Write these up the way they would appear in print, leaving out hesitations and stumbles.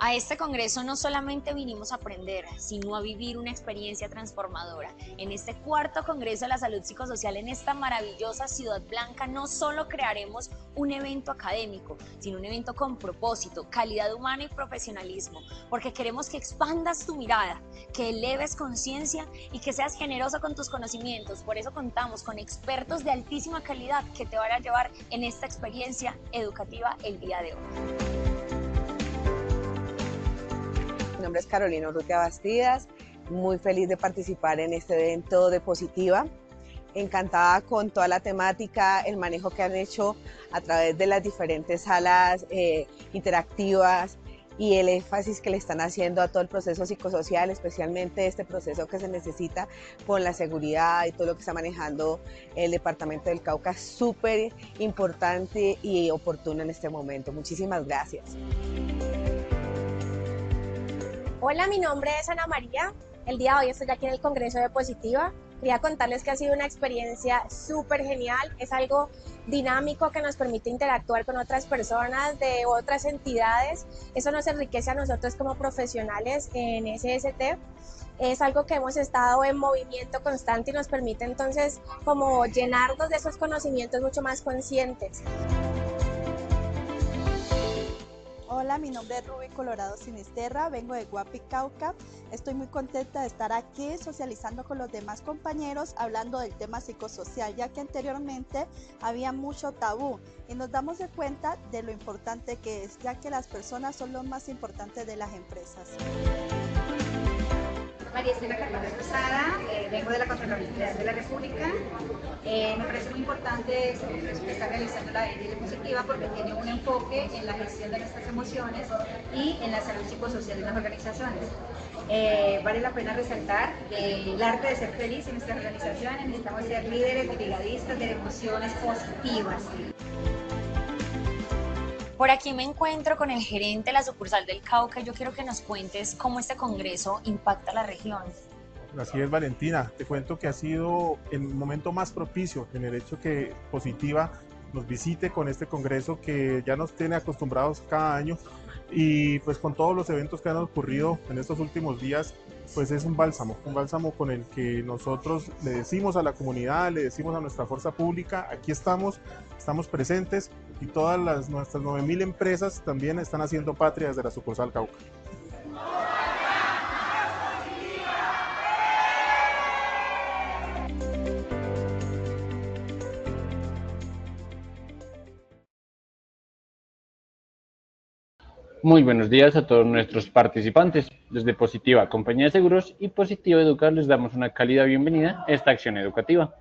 A este congreso no solamente vinimos a aprender, sino a vivir una experiencia transformadora. En este cuarto congreso de la salud psicosocial en esta maravillosa Ciudad Blanca, no solo crearemos un evento académico, sino un evento con propósito, calidad humana y profesionalismo, porque queremos que expandas tu mirada, que eleves conciencia y que seas generoso con tus conocimientos. Por eso contamos con expertos de altísima calidad que te van a llevar en esta experiencia educativa el día de hoy. Mi nombre es Carolina Urrutia Bastidas, muy feliz de participar en este evento de Positiva, encantada con toda la temática, el manejo que han hecho a través de las diferentes salas interactivas y el énfasis que le están haciendo a todo el proceso psicosocial, especialmente este proceso que se necesita con la seguridad y todo lo que está manejando el departamento del Cauca, súper importante y oportuno en este momento. Muchísimas gracias. Hola, mi nombre es Ana María. El día de hoy estoy aquí en el Congreso de Positiva. Quería contarles que ha sido una experiencia súper genial. Es algo dinámico que nos permite interactuar con otras personas de otras entidades. Eso nos enriquece a nosotros como profesionales en SST. Es algo que hemos estado en movimiento constante y nos permite entonces como llenarnos de esos conocimientos mucho más conscientes. Hola, mi nombre es Rubí Colorado Sinisterra, vengo de Guapi, Cauca. Estoy muy contenta de estar aquí socializando con los demás compañeros, hablando del tema psicosocial, ya que anteriormente había mucho tabú y nos damos de cuenta de lo importante que es, ya que las personas son lo más importante de las empresas. María Estela Carvajal Rosada, vengo de la Contraloría de la República. Me parece muy importante este congreso que está realizando la EDL Positiva porque tiene un enfoque en la gestión de nuestras emociones y en la salud psicosocial de las organizaciones. Vale la pena resaltar el arte de ser feliz en nuestras organizaciones. Necesitamos ser líderes, brigadistas de emociones positivas. Por aquí me encuentro con el gerente de la sucursal del Cauca y yo quiero que nos cuentes cómo este congreso impacta a la región. Así es, Valentina. Te cuento que ha sido el momento más propicio en el hecho que Positiva nos visite con este congreso que ya nos tiene acostumbrados cada año y pues con todos los eventos que han ocurrido en estos últimos días, pues es un bálsamo con el que nosotros le decimos a la comunidad, le decimos a nuestra fuerza pública, aquí estamos presentes y todas nuestras 9.000 empresas también están haciendo patria desde la sucursal Cauca. Muy buenos días a todos nuestros participantes. Desde Positiva Compañía de Seguros y Positiva Educar les damos una cálida bienvenida a esta acción educativa.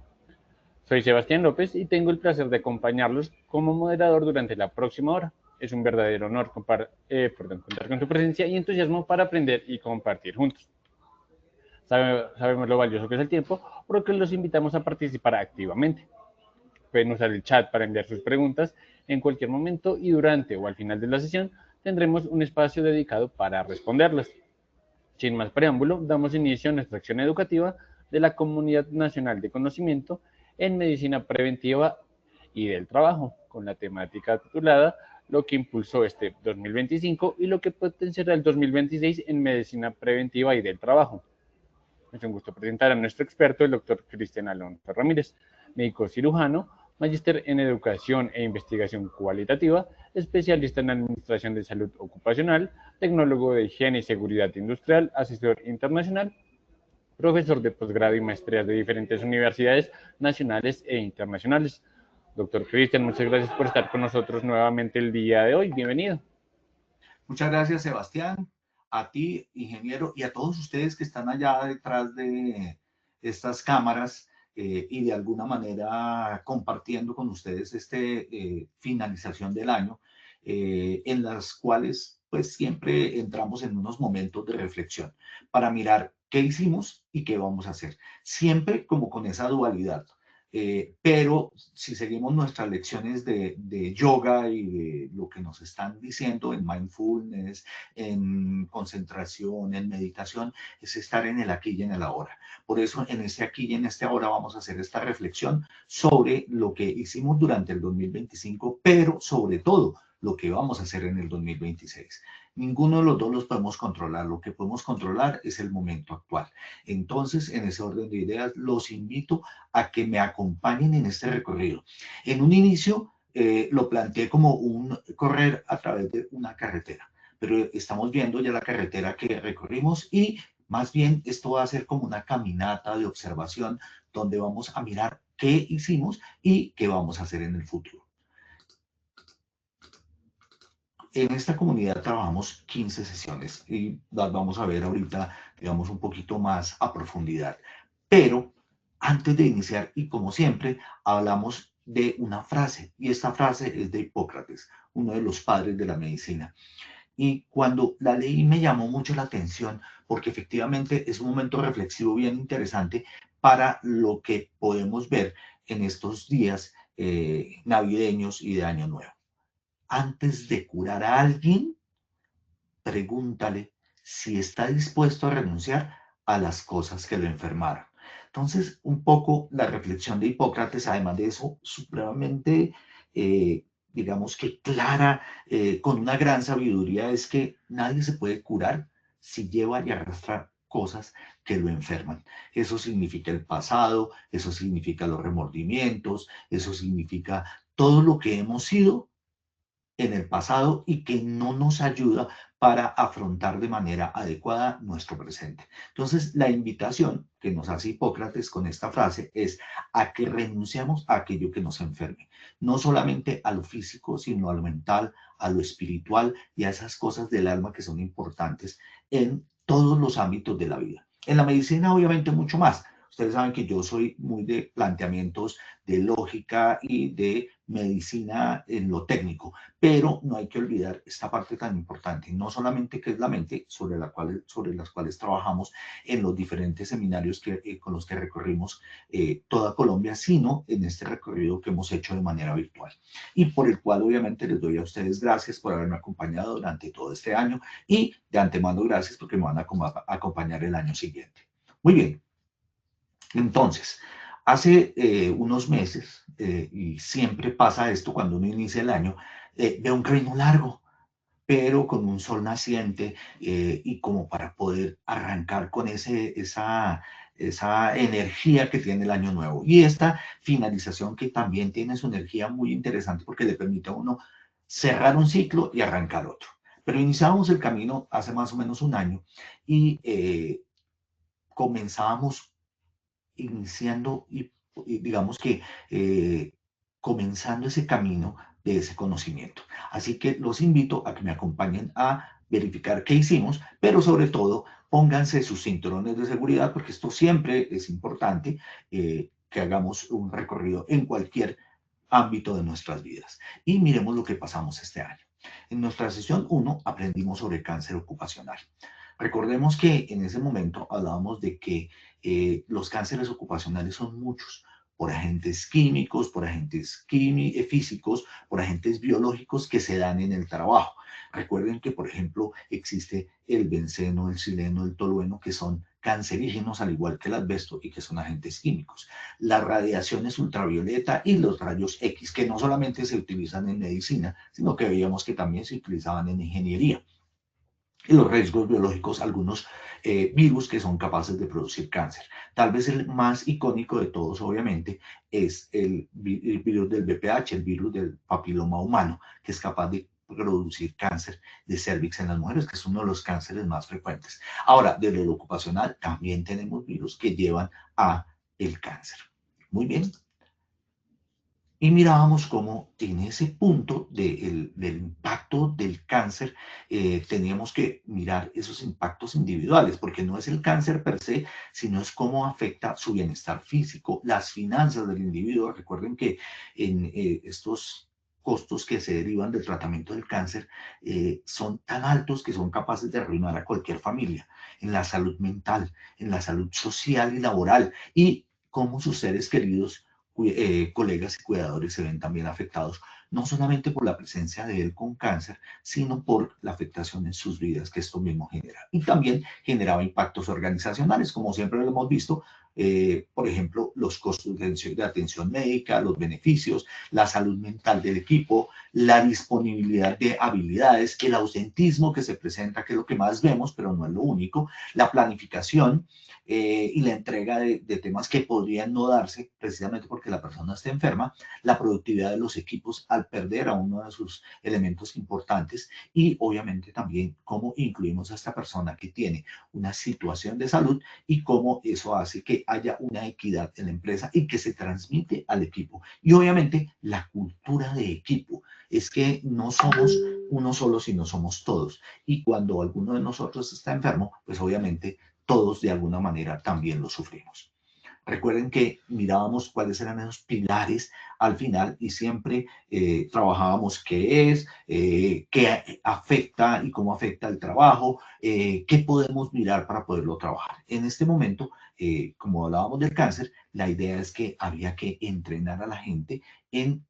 Soy Sebastián López y tengo el placer de acompañarlos como moderador durante la próxima hora. Es un verdadero honor contar con su presencia y entusiasmo para aprender y compartir juntos. Sabemos lo valioso que es el tiempo, por lo que los invitamos a participar activamente. Pueden usar el chat para enviar sus preguntas en cualquier momento y durante o al final de la sesión tendremos un espacio dedicado para responderlas. Sin más preámbulo, damos inicio a nuestra acción educativa de la Comunidad Nacional de Conocimiento en Medicina Preventiva y del Trabajo, con la temática titulada Lo que impulsó este 2025 y lo que potenciará el 2026 en Medicina Preventiva y del Trabajo. Es un gusto presentar a nuestro experto, el doctor Cristian Alonso Ramírez, médico cirujano, magíster en Educación e Investigación Cualitativa, especialista en Administración de Salud Ocupacional, tecnólogo de Higiene y Seguridad Industrial, asesor internacional, profesor de posgrado y maestrías de diferentes universidades nacionales e internacionales. Doctor Cristian, muchas gracias por estar con nosotros nuevamente el día de hoy. Bienvenido. Muchas gracias, Sebastián, a ti, ingeniero, y a todos ustedes que están allá detrás de estas cámaras y de alguna manera compartiendo con ustedes finalización del año, en las cuales pues siempre entramos en unos momentos de reflexión para mirar qué hicimos y qué vamos a hacer, siempre como con esa dualidad. Pero si seguimos nuestras lecciones de yoga y de lo que nos están diciendo en mindfulness, en concentración, en meditación, es estar en el aquí y en el ahora. Por eso en este aquí y en este ahora vamos a hacer esta reflexión sobre lo que hicimos durante el 2025, pero sobre todo lo que vamos a hacer en el 2026. Ninguno de los dos los podemos controlar. Lo que podemos controlar es el momento actual. Entonces, en ese orden de ideas, los invito a que me acompañen en este recorrido. En un inicio, lo planteé como un correr a través de una carretera, pero estamos viendo ya la carretera que recorrimos y más bien esto va a ser como una caminata de observación donde vamos a mirar qué hicimos y qué vamos a hacer en el futuro. En esta comunidad trabajamos 15 sesiones y las vamos a ver ahorita, digamos, un poquito más a profundidad. Pero antes de iniciar, y como siempre, hablamos de una frase, y esta frase es de Hipócrates, uno de los padres de la medicina. Y cuando la leí me llamó mucho la atención porque efectivamente es un momento reflexivo bien interesante para lo que podemos ver en estos días navideños y de Año Nuevo. Antes de curar a alguien, pregúntale si está dispuesto a renunciar a las cosas que lo enfermaron. Entonces, un poco la reflexión de Hipócrates, además de eso, supremamente, digamos que clara, con una gran sabiduría, es que nadie se puede curar si lleva y arrastra cosas que lo enferman. Eso significa el pasado, eso significa los remordimientos, eso significa todo lo que hemos sido en el pasado y que no nos ayuda para afrontar de manera adecuada nuestro presente. Entonces, la invitación que nos hace Hipócrates con esta frase es a que renunciamos a aquello que nos enferme, no solamente a lo físico, sino a lo mental, a lo espiritual y a esas cosas del alma que son importantes en todos los ámbitos de la vida. En la medicina, obviamente, mucho más. Ustedes saben que yo soy muy de planteamientos de lógica y de medicina en lo técnico, pero no hay que olvidar esta parte tan importante, no solamente que es la mente sobre las cuales trabajamos en los diferentes seminarios con los que recorrimos toda Colombia, sino en este recorrido que hemos hecho de manera virtual y por el cual obviamente les doy a ustedes gracias por haberme acompañado durante todo este año y de antemano gracias porque me van a acompañar el año siguiente. Muy bien. Entonces, hace unos meses, y siempre pasa esto cuando uno inicia el año, veo un camino largo, pero con un sol naciente y como para poder arrancar con esa energía que tiene el año nuevo. Y esta finalización que también tiene su energía muy interesante porque le permite a uno cerrar un ciclo y arrancar otro. Pero iniciábamos el camino hace más o menos un año y comenzábamos iniciando y digamos que comenzando ese camino de ese conocimiento. Así que los invito a que me acompañen a verificar qué hicimos, pero sobre todo pónganse sus cinturones de seguridad porque esto siempre es importante que hagamos un recorrido en cualquier ámbito de nuestras vidas. Y miremos lo que pasamos este año. En nuestra sesión 1 aprendimos sobre cáncer ocupacional. Recordemos que en ese momento hablábamos de que los cánceres ocupacionales son muchos, por agentes químicos, por agentes físicos, por agentes biológicos que se dan en el trabajo. Recuerden que, por ejemplo, existe el benceno, el xileno, el tolueno, que son cancerígenos al igual que el asbesto y que son agentes químicos. Las radiaciones ultravioleta y los rayos X, que no solamente se utilizan en medicina, sino que veíamos que también se utilizaban en ingeniería. Y los riesgos biológicos, algunos virus que son capaces de producir cáncer. Tal vez el más icónico de todos, obviamente, es el virus del VPH, el virus del papiloma humano, que es capaz de producir cáncer de cervix en las mujeres, que es uno de los cánceres más frecuentes. Ahora, desde lo ocupacional, también tenemos virus que llevan a el cáncer. Muy bien. Y mirábamos cómo en ese punto del impacto del cáncer teníamos que mirar esos impactos individuales, porque no es el cáncer per se, sino es cómo afecta su bienestar físico, las finanzas del individuo. Recuerden que en estos costos que se derivan del tratamiento del cáncer son tan altos que son capaces de arruinar a cualquier familia, en la salud mental, en la salud social y laboral, y cómo sus seres queridos colegas y cuidadores se ven también afectados, no solamente por la presencia de él con cáncer, sino por la afectación en sus vidas que esto mismo genera. Y también generaba impactos organizacionales, como siempre lo hemos visto, por ejemplo, los costos de atención médica, los beneficios, la salud mental del equipo, la disponibilidad de habilidades, el ausentismo que se presenta, que es lo que más vemos, pero no es lo único, la planificación y la entrega de temas que podrían no darse precisamente porque la persona está enferma, la productividad de los equipos al perder a uno de sus elementos importantes y obviamente también cómo incluimos a esta persona que tiene una situación de salud y cómo eso hace que haya una equidad en la empresa y que se transmite al equipo. Y obviamente la cultura de equipo es que no somos uno solo, sino somos todos. Y cuando alguno de nosotros está enfermo, pues obviamente todos de alguna manera también lo sufrimos. Recuerden que mirábamos cuáles eran esos pilares al final y siempre trabajábamos qué afecta y cómo afecta el trabajo, qué podemos mirar para poderlo trabajar. En este momento, como hablábamos del cáncer, la idea es que había que entrenar a la gente en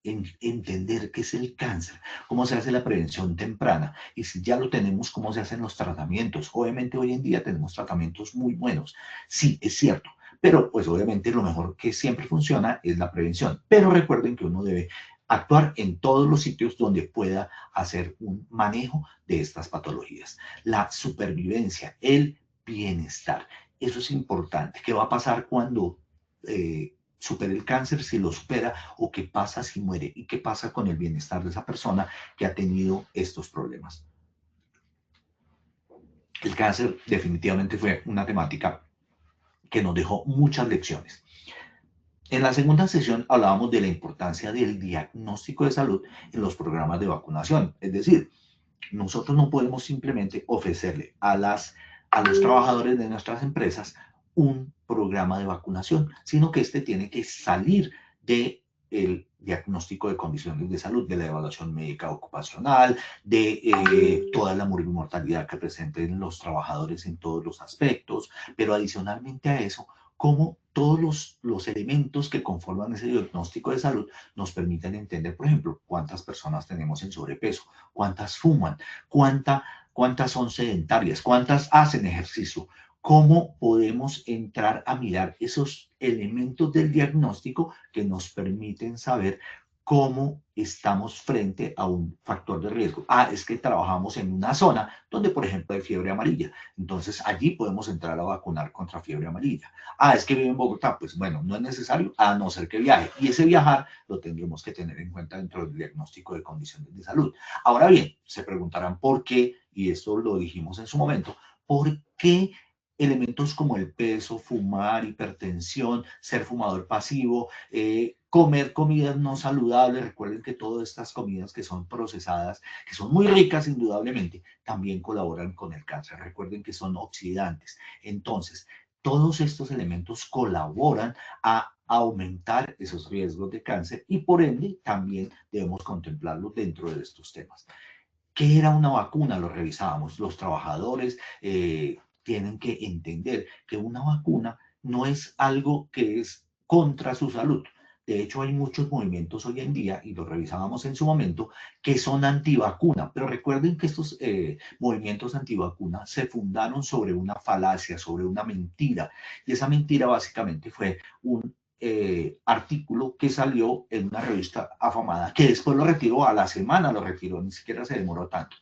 en entender qué es el cáncer, cómo se hace la prevención temprana y si ya lo tenemos, cómo se hacen los tratamientos. Obviamente hoy en día tenemos tratamientos muy buenos. Sí, es cierto, pero pues obviamente lo mejor que siempre funciona es la prevención. Pero recuerden que uno debe actuar en todos los sitios donde pueda hacer un manejo de estas patologías. La supervivencia, el bienestar, eso es importante. ¿Qué va a pasar cuando supere el cáncer, si lo supera, o qué pasa si muere y qué pasa con el bienestar de esa persona que ha tenido estos problemas? El cáncer definitivamente fue una temática que nos dejó muchas lecciones. En la segunda sesión hablábamos de la importancia del diagnóstico de salud en los programas de vacunación. Es decir, nosotros no podemos simplemente ofrecerle a los trabajadores de nuestras empresas un programa de vacunación, sino que este tiene que salir del diagnóstico de condiciones de salud, de la evaluación médica ocupacional, de toda la mortalidad que presenten los trabajadores en todos los aspectos, pero adicionalmente a eso, cómo todos los elementos que conforman ese diagnóstico de salud nos permiten entender, por ejemplo, cuántas personas tenemos en sobrepeso, cuántas fuman, cuántas son sedentarias, cuántas hacen ejercicio, cómo podemos entrar a mirar esos elementos del diagnóstico que nos permiten saber cómo estamos frente a un factor de riesgo. Es que trabajamos en una zona donde, por ejemplo, hay fiebre amarilla. Entonces, allí podemos entrar a vacunar contra fiebre amarilla. Es que vive en Bogotá. Pues bueno, no es necesario, a no ser que viaje. Y ese viajar lo tendremos que tener en cuenta dentro del diagnóstico de condiciones de salud. Ahora bien, se preguntarán por qué, y esto lo dijimos en su momento, ¿por qué elementos como el peso, fumar, hipertensión, ser fumador pasivo, comer comidas no saludables? Recuerden que todas estas comidas que son procesadas, que son muy ricas indudablemente, también colaboran con el cáncer. Recuerden que son oxidantes. Entonces, todos estos elementos colaboran a aumentar esos riesgos de cáncer y por ende también debemos contemplarlos dentro de estos temas. ¿Qué era una vacuna? Lo revisábamos. Los trabajadores tienen que entender que una vacuna no es algo que es contra su salud. De hecho, hay muchos movimientos hoy en día, y lo revisábamos en su momento, que son antivacuna. Pero recuerden que estos movimientos antivacuna se fundaron sobre una falacia, sobre una mentira. Y esa mentira básicamente fue un artículo que salió en una revista afamada, que después lo retiró, a la semana lo retiró, ni siquiera se demoró tanto.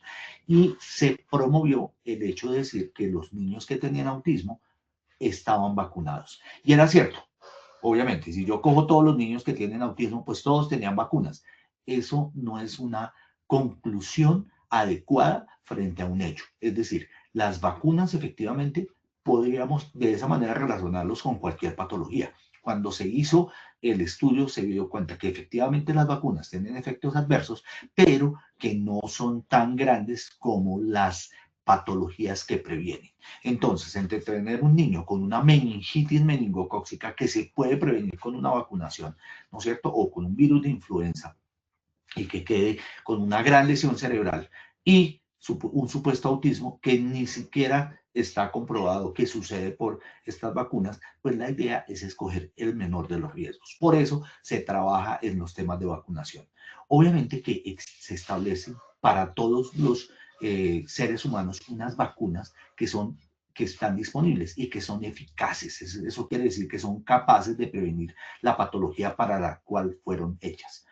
Y se promovió el hecho de decir que los niños que tenían autismo estaban vacunados. Y era cierto. Obviamente, si yo cojo todos los niños que tienen autismo, pues todos tenían vacunas. Eso no es una conclusión adecuada frente a un hecho. Es decir, las vacunas efectivamente podríamos de esa manera relacionarlos con cualquier patología. Cuando se hizo el estudio se dio cuenta que efectivamente las vacunas tienen efectos adversos, pero que no son tan grandes como las patologías que previenen. Entonces, entre tener un niño con una meningitis meningocócica que se puede prevenir con una vacunación, ¿no es cierto? O con un virus de influenza y que quede con una gran lesión cerebral y un supuesto autismo que ni siquiera está comprobado que sucede por estas vacunas, pues la idea es escoger el menor de los riesgos. Por eso se trabaja en los temas de vacunación. Obviamente que se establecen para todos los seres humanos unas vacunas que que están disponibles y que son eficaces. Eso quiere decir que son capaces de prevenir la patología para la cual fueron hechas.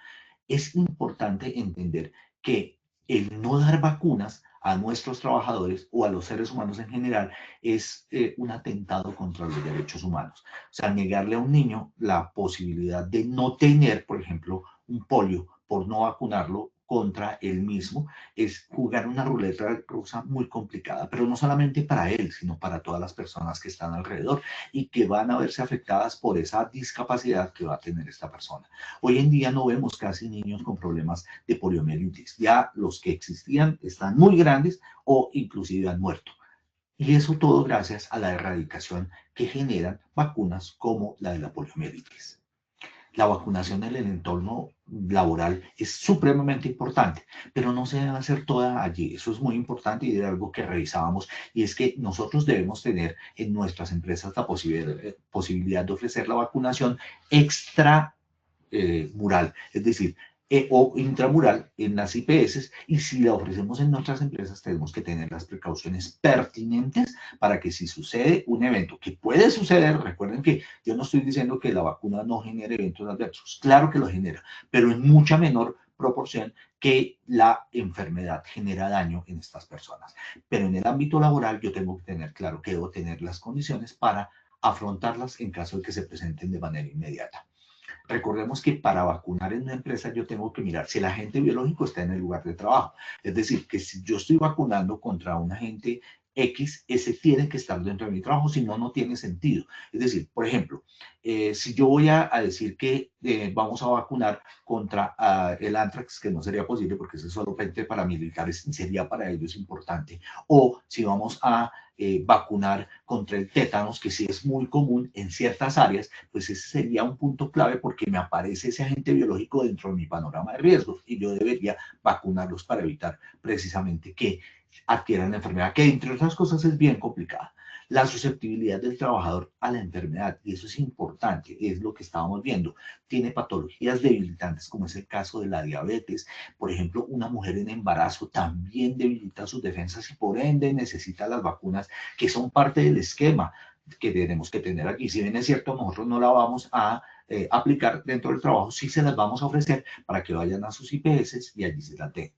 Es importante entender que el no dar vacunas a nuestros trabajadores o a los seres humanos en general es un atentado contra los derechos humanos. O sea, negarle a un niño la posibilidad de no tener, por ejemplo, un polio por no vacunarlo contra él mismo, es jugar una ruleta rusa muy complicada, pero no solamente para él, sino para todas las personas que están alrededor y que van a verse afectadas por esa discapacidad que va a tener esta persona. Hoy en día no vemos casi niños con problemas de poliomielitis. Ya los que existían están muy grandes o inclusive han muerto. Y eso todo gracias a la erradicación que generan vacunas como la de la poliomielitis. La vacunación en el entorno laboral es supremamente importante, pero no se debe hacer toda allí. Eso es muy importante y era algo que revisábamos, y es que nosotros debemos tener en nuestras empresas la posibilidad de ofrecer la vacunación extra mural, es decir, o intramural en las IPS, y si la ofrecemos en nuestras empresas tenemos que tener las precauciones pertinentes para que si sucede un evento, que puede suceder, recuerden que yo no estoy diciendo que la vacuna no genere eventos adversos, claro que lo genera, pero en mucha menor proporción que la enfermedad genera daño en estas personas. Pero en el ámbito laboral yo tengo que tener claro que debo tener las condiciones para afrontarlas en caso de que se presenten de manera inmediata. Recordemos que para vacunar en una empresa yo tengo que mirar si el agente biológico está en el lugar de trabajo. Es decir, que si yo estoy vacunando contra un agente X, ese tiene que estar dentro de mi trabajo, si no, no tiene sentido. Es decir, por ejemplo, si yo voy a decir que vamos a vacunar contra el anthrax, que no sería posible porque eso es solamente para militares, sería para ellos importante. O si vamos a vacunar contra el tétanos, que sí es muy común en ciertas áreas, pues ese sería un punto clave porque me aparece ese agente biológico dentro de mi panorama de riesgos y yo debería vacunarlos para evitar precisamente que adquieran la enfermedad, que entre otras cosas es bien complicada. La susceptibilidad del trabajador a la enfermedad, y eso es importante, es lo que estábamos viendo. Tiene patologías debilitantes, como es el caso de la diabetes. Por ejemplo, una mujer en embarazo también debilita sus defensas y por ende necesita las vacunas que son parte del esquema que tenemos que tener aquí. Si bien es cierto, nosotros no la vamos a aplicar dentro del trabajo, sí se las vamos a ofrecer para que vayan a sus IPS y allí se las den.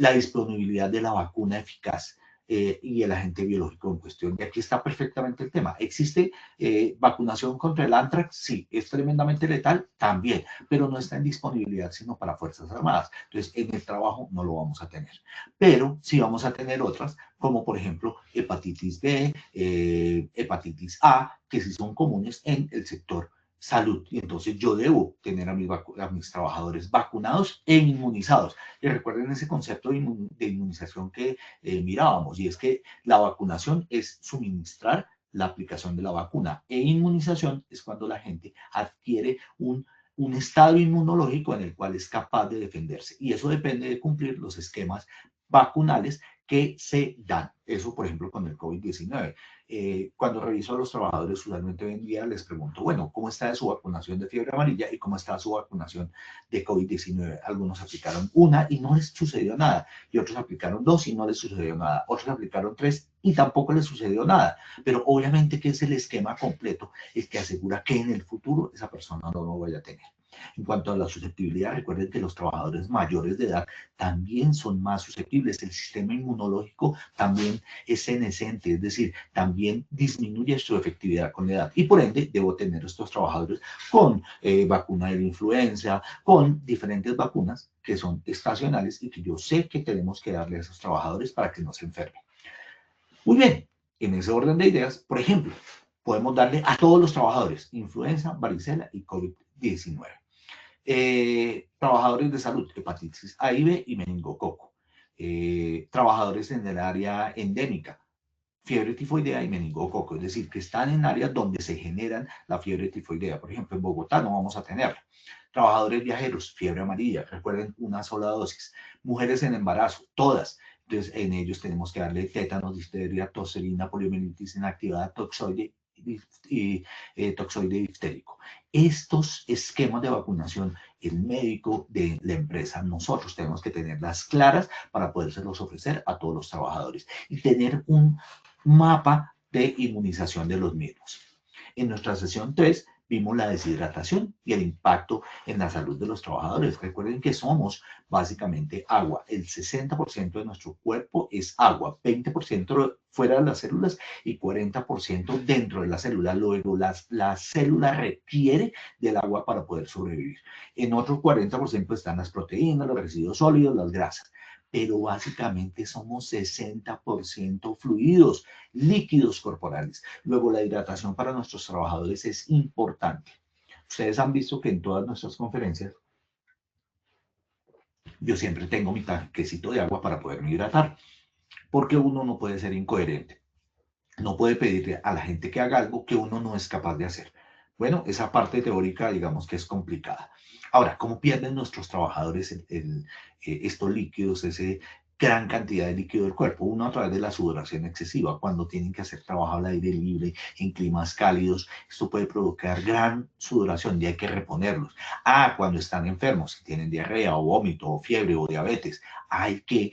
La disponibilidad de la vacuna eficaz y el agente biológico en cuestión. Y aquí está perfectamente el tema. ¿Existe vacunación contra el anthrax? Sí. ¿Es tremendamente letal? También, pero no está en disponibilidad sino para Fuerzas Armadas. Entonces, en el trabajo no lo vamos a tener. Pero sí vamos a tener otras, como por ejemplo hepatitis B, hepatitis A, que sí son comunes en el sector salud, y entonces yo debo tener a mis trabajadores vacunados e inmunizados. Y recuerden ese concepto de inmunización que mirábamos, y es que la vacunación es suministrar la aplicación de la vacuna, e inmunización es cuando la gente adquiere un estado inmunológico en el cual es capaz de defenderse, y eso depende de cumplir los esquemas vacunales que se dan. Eso, por ejemplo, con el COVID-19. Cuando reviso a los trabajadores, usualmente hoy en día les pregunto, bueno, ¿cómo está su vacunación de fiebre amarilla y cómo está su vacunación de COVID-19? Algunos aplicaron una y no les sucedió nada, y otros aplicaron 2 y no les sucedió nada, otros aplicaron 3 y tampoco les sucedió nada. Pero obviamente que es el esquema completo el que asegura que en el futuro esa persona no lo vaya a tener. En cuanto a la susceptibilidad, recuerden que los trabajadores mayores de edad también son más susceptibles. El sistema inmunológico también es senescente, es decir, también disminuye su efectividad con la edad. Y por ende, debo tener estos trabajadores con vacuna de la influenza, con diferentes vacunas que son estacionales y que yo sé que tenemos que darle a esos trabajadores para que no se enfermen. Muy bien, en ese orden de ideas, por ejemplo, podemos darle a todos los trabajadores influenza, varicela y COVID-19. Trabajadores de salud, hepatitis A y B y meningococo. Trabajadores en el área endémica, fiebre tifoidea y meningococo, es decir, que están en áreas donde se generan la fiebre tifoidea. Por ejemplo, en Bogotá no vamos a tenerla. Trabajadores viajeros, fiebre amarilla, recuerden, una sola dosis. Mujeres en embarazo, todas. Entonces, en ellos tenemos que darle tétanos, difteria, tosferina, poliomielitis inactivada, toxoide y toxoide diftérico. Estos esquemas de vacunación, el médico de la empresa, nosotros tenemos que tenerlas claras para podérselos ofrecer a todos los trabajadores y tener un mapa de inmunización de los mismos. En nuestra sesión 3 vimos la deshidratación y el impacto en la salud de los trabajadores. Recuerden que somos básicamente agua. El 60% de nuestro cuerpo es agua, 20% fuera de las células y 40% dentro de la célula. Luego, la célula requiere del agua para poder sobrevivir. En otro 40% están las proteínas, los residuos sólidos, las grasas. Pero básicamente somos 60% fluidos, líquidos corporales. Luego, la hidratación para nuestros trabajadores es importante. Ustedes han visto que en todas nuestras conferencias yo siempre tengo mi tanquecito de agua para poderme hidratar, porque uno no puede ser incoherente. No puede pedirle a la gente que haga algo que uno no es capaz de hacer. Bueno, esa parte teórica, digamos que es complicada. Ahora, ¿cómo pierden nuestros trabajadores estos líquidos, esa gran cantidad de líquido del cuerpo? Uno, a través de la sudoración excesiva, cuando tienen que hacer trabajo al aire libre, en climas cálidos, esto puede provocar gran sudoración y hay que reponerlos. Cuando están enfermos, si tienen diarrea o vómito o fiebre o diabetes, hay que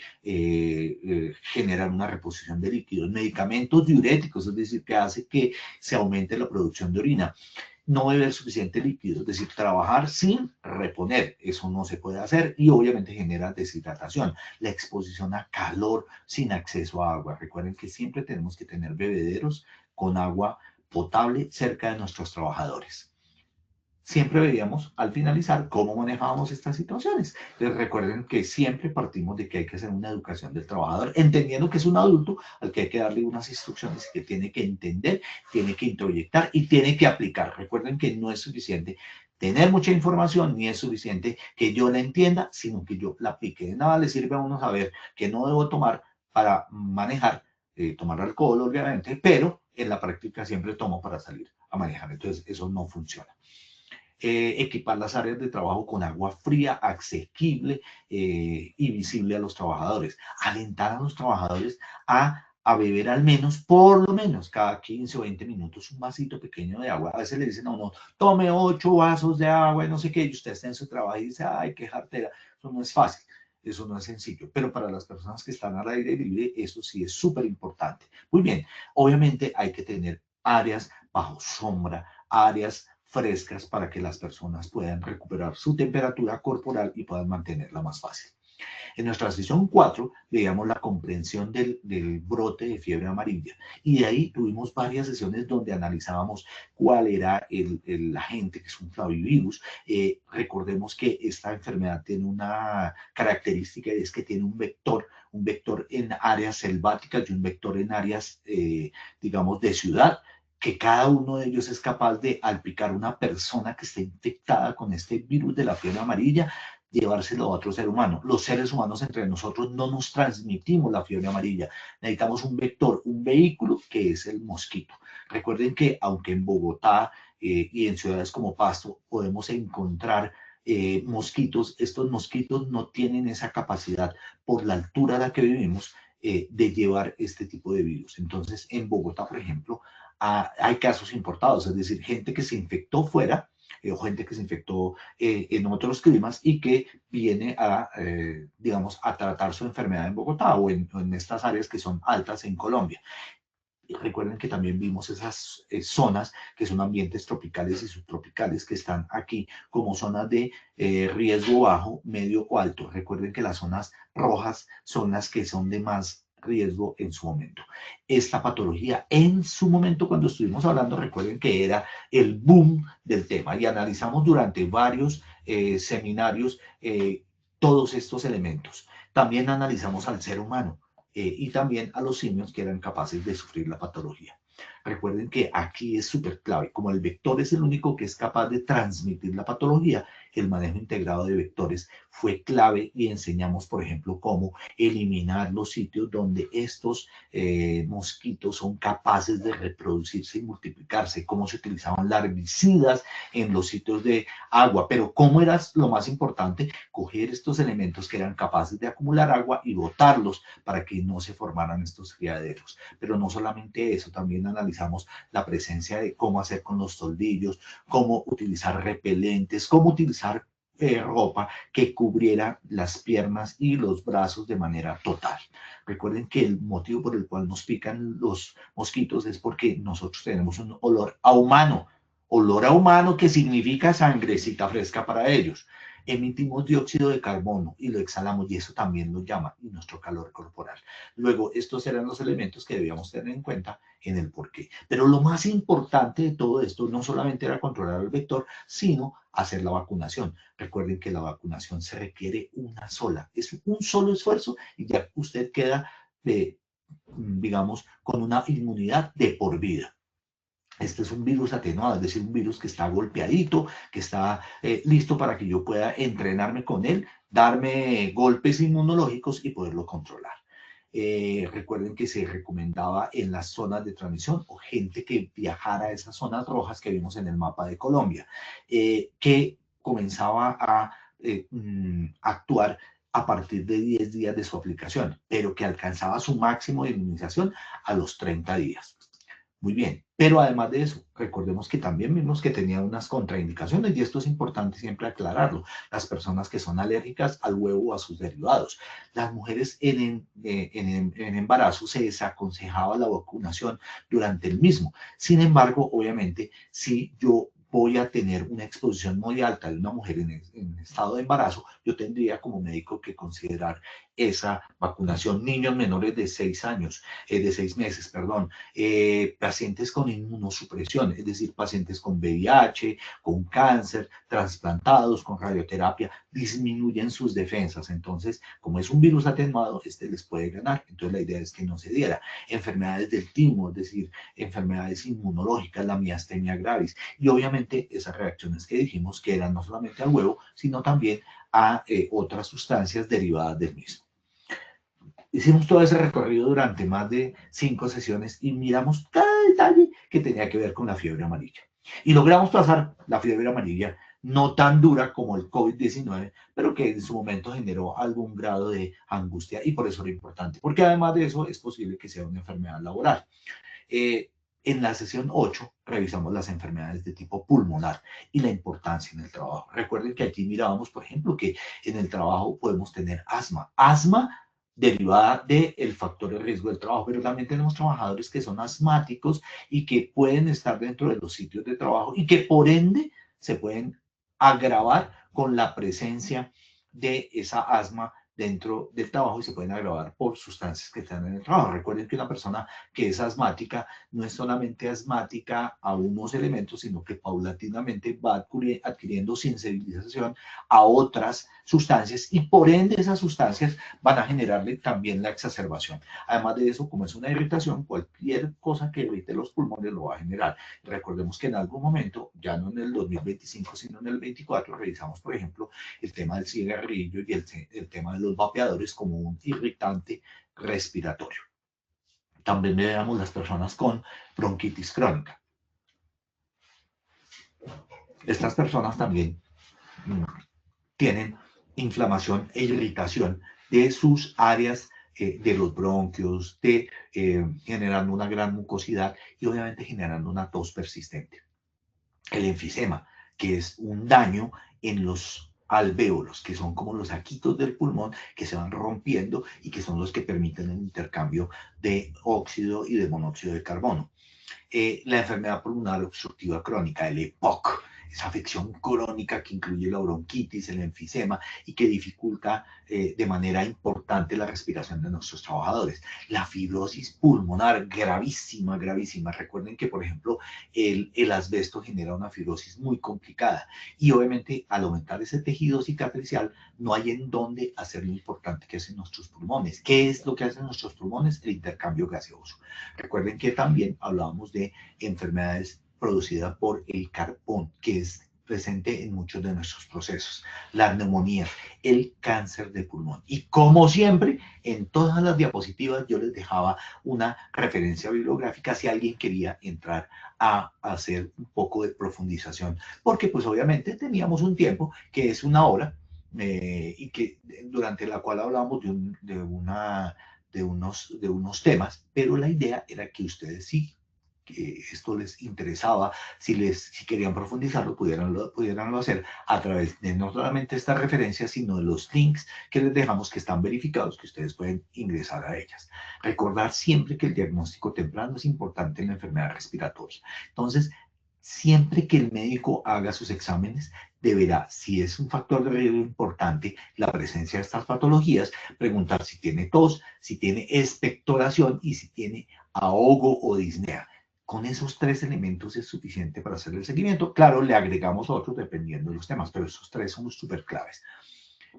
generar una reposición de líquidos. Medicamentos diuréticos, es decir, que hace que se aumente la producción de orina. No beber suficiente líquido, es decir, trabajar sin reponer, eso no se puede hacer y obviamente genera deshidratación. La exposición a calor sin acceso a agua. Recuerden que siempre tenemos que tener bebederos con agua potable cerca de nuestros trabajadores. Siempre veíamos al finalizar cómo manejábamos estas situaciones. Entonces recuerden que siempre partimos de que hay que hacer una educación del trabajador, entendiendo que es un adulto al que hay que darle unas instrucciones que tiene que entender, tiene que introyectar y tiene que aplicar. Recuerden que no es suficiente tener mucha información, ni es suficiente que yo la entienda, sino que yo la aplique. De nada le sirve a uno saber que no debo tomar para manejar, tomar alcohol obviamente, pero en la práctica siempre tomo para salir a manejar. Entonces eso no funciona. Equipar las áreas de trabajo con agua fría, asequible y visible a los trabajadores. Alentar a los trabajadores a beber al menos, por lo menos, cada 15 o 20 minutos un vasito pequeño de agua. A veces le dicen a uno, tome 8 vasos de agua y no sé qué, y usted está en su trabajo y dice, ay, qué jartera. Eso no es fácil. Eso no es sencillo, pero para las personas que están al aire libre, eso sí es súper importante. Muy bien, obviamente hay que tener áreas bajo sombra, áreas frescas para que las personas puedan recuperar su temperatura corporal y puedan mantenerla más fácil. En nuestra sesión 4 veíamos la comprensión del brote de fiebre amarilla y de ahí tuvimos varias sesiones donde analizábamos cuál era el agente, que es un flavivirus. Recordemos que esta enfermedad tiene una característica y es que tiene un vector en áreas selváticas y un vector en áreas, digamos, de ciudad, que cada uno de ellos es capaz de, al picar una persona que esté infectada con este virus de la fiebre amarilla, llevárselo a otro ser humano. Los seres humanos entre nosotros no nos transmitimos la fiebre amarilla. Necesitamos un vector, un vehículo que es el mosquito. Recuerden que aunque en Bogotá y en ciudades como Pasto podemos encontrar mosquitos, estos mosquitos no tienen esa capacidad por la altura a la que vivimos de llevar este tipo de virus. Entonces, en Bogotá, por ejemplo, hay casos importados, es decir, gente que se infectó fuera o gente que se infectó en otros climas y que viene digamos, a tratar su enfermedad en Bogotá o en estas áreas que son altas en Colombia. Y recuerden que también vimos esas zonas que son ambientes tropicales y subtropicales que están aquí como zonas de riesgo bajo, medio o alto. Recuerden que las zonas rojas son las que son de más riesgo en su momento. Esta patología en su momento cuando estuvimos hablando, recuerden que era el boom del tema y analizamos durante varios seminarios todos estos elementos. También analizamos al ser humano y también a los simios que eran capaces de sufrir la patología. Recuerden que aquí es súper clave, como el vector es el único que es capaz de transmitir la patología, el manejo integrado de vectores fue clave y enseñamos, por ejemplo, cómo eliminar los sitios donde estos mosquitos son capaces de reproducirse y multiplicarse, cómo se utilizaban larvicidas en los sitios de agua, pero cómo era lo más importante, coger estos elementos que eran capaces de acumular agua y botarlos para que no se formaran estos criaderos. Pero no solamente eso, también analizamos la presencia de cómo hacer con los toldillos, cómo utilizar repelentes, cómo utilizar ropa que cubriera las piernas y los brazos de manera total. Recuerden que el motivo por el cual nos pican los mosquitos es porque nosotros tenemos un olor a humano que significa sangrecita fresca para ellos. Emitimos dióxido de carbono y lo exhalamos y eso también lo llama nuestro calor corporal. Luego, estos eran los elementos que debíamos tener en cuenta en el porqué. Pero lo más importante de todo esto no solamente era controlar el vector, sino hacer la vacunación. Recuerden que la vacunación se requiere una sola, es un solo esfuerzo y ya usted queda, digamos, con una inmunidad de por vida. Este es un virus atenuado, es decir, un virus que está golpeadito, que está listo para que yo pueda entrenarme con él, darme golpes inmunológicos y poderlo controlar. Recuerden que se recomendaba en las zonas de transmisión o gente que viajara a esas zonas rojas que vimos en el mapa de Colombia, que comenzaba a actuar a partir de 10 días de su aplicación, pero que alcanzaba su máximo de inmunización a los 30 días. Muy bien, pero además de eso, recordemos que también vimos que tenía unas contraindicaciones y esto es importante siempre aclararlo. Las personas que son alérgicas al huevo o a sus derivados. Las mujeres en embarazo se desaconsejaba la vacunación durante el mismo. Sin embargo, obviamente, si yo voy a tener una exposición muy alta de una mujer en estado de embarazo, yo tendría como médico que considerar esa vacunación. Niños menores de 6 años, de 6 meses, perdón, pacientes con inmunosupresión, es decir, pacientes con VIH, con cáncer, trasplantados, con radioterapia, disminuyen sus defensas. Entonces, como es un virus atenuado, este les puede ganar. Entonces, la idea es que no se diera. Enfermedades del timo, es decir, enfermedades inmunológicas, la miastenia gravis, y obviamente esas reacciones que dijimos que eran no solamente al huevo, sino también a otras sustancias derivadas del mismo. Hicimos todo ese recorrido durante más de 5 sesiones y miramos cada detalle que tenía que ver con la fiebre amarilla. Y logramos pasar la fiebre amarilla no tan dura como el COVID-19, pero que en su momento generó algún grado de angustia y por eso era importante, porque además de eso es posible que sea una enfermedad laboral. En la sesión 8 revisamos las enfermedades de tipo pulmonar y la importancia en el trabajo. Recuerden que aquí mirábamos, por ejemplo, que en el trabajo podemos tener asma. Asma derivada del factor de riesgo del trabajo, pero también tenemos trabajadores que son asmáticos y que pueden estar dentro de los sitios de trabajo y que por ende se pueden agravar con la presencia de esa asma dentro del trabajo y se pueden agravar por sustancias que están en el trabajo. Recuerden que una persona que es asmática no es solamente asmática a unos elementos, sino que paulatinamente va adquiriendo sensibilización a otras sustancias y por ende esas sustancias van a generarle también la exacerbación. Además de eso, como es una irritación, cualquier cosa que irrite los pulmones lo va a generar. Recordemos que en algún momento, ya no en el 2025, sino en el 24, revisamos, por ejemplo, el tema del cigarrillo y el tema de los vapeadores como un irritante respiratorio. También veamos las personas con bronquitis crónica. Estas personas también tienen inflamación e irritación de sus áreas de los bronquios, generando una gran mucosidad y obviamente generando una tos persistente. El enfisema, que es un daño en los alvéolos, que son como los saquitos del pulmón que se van rompiendo y que son los que permiten el intercambio de óxido y de monóxido de carbono. La enfermedad pulmonar obstructiva crónica, el EPOC, esa afección crónica que incluye la bronquitis, el enfisema y que dificulta de manera importante la respiración de nuestros trabajadores. La fibrosis pulmonar, gravísima, gravísima. Recuerden que, por ejemplo, el asbesto genera una fibrosis muy complicada y obviamente al aumentar ese tejido cicatricial no hay en dónde hacer lo importante que hacen nuestros pulmones. ¿Qué es lo que hacen nuestros pulmones? El intercambio gaseoso. Recuerden que también hablábamos de enfermedades producidas por el carbón, que es presente en muchos de nuestros procesos, la neumonía, el cáncer de pulmón. Y como siempre, en todas las diapositivas yo les dejaba una referencia bibliográfica si alguien quería entrar a hacer un poco de profundización, porque pues obviamente teníamos un tiempo que es una hora y que durante la cual hablamos de unos temas, pero la idea era que ustedes sí que esto les interesaba, si querían profundizarlo, pudieran hacer a través de no solamente estas referencias, sino de los links que les dejamos que están verificados, que ustedes pueden ingresar a ellas. Recordar siempre que el diagnóstico temprano es importante en la enfermedad respiratoria. Entonces, siempre que el médico haga sus exámenes, deberá, si es un factor de riesgo importante, la presencia de estas patologías, preguntar si tiene tos, si tiene expectoración y si tiene ahogo o disnea. Con esos 3 elementos es suficiente para hacer el seguimiento. Claro, le agregamos otros dependiendo de los temas, pero esos 3 son súper claves.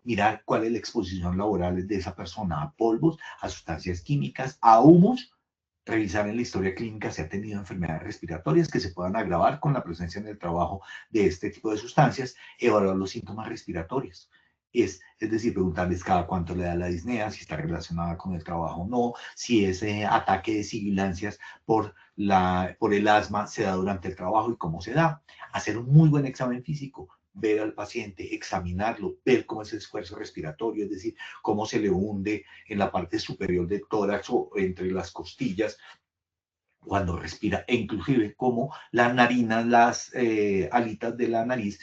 Mirar cuál es la exposición laboral de esa persona a polvos, a sustancias químicas, a humos. Revisar en la historia clínica si ha tenido enfermedades respiratorias que se puedan agravar con la presencia en el trabajo de este tipo de sustancias, evaluar los síntomas respiratorios. Es decir, preguntarles cada cuánto le da la disnea, si está relacionada con el trabajo o no, si ese ataque de sibilancias por el asma se da durante el trabajo y cómo se da. Hacer un muy buen examen físico, ver al paciente, examinarlo, ver cómo es el esfuerzo respiratorio, es decir, cómo se le hunde en la parte superior del tórax o entre las costillas cuando respira, e inclusive cómo las narinas, las alitas de la nariz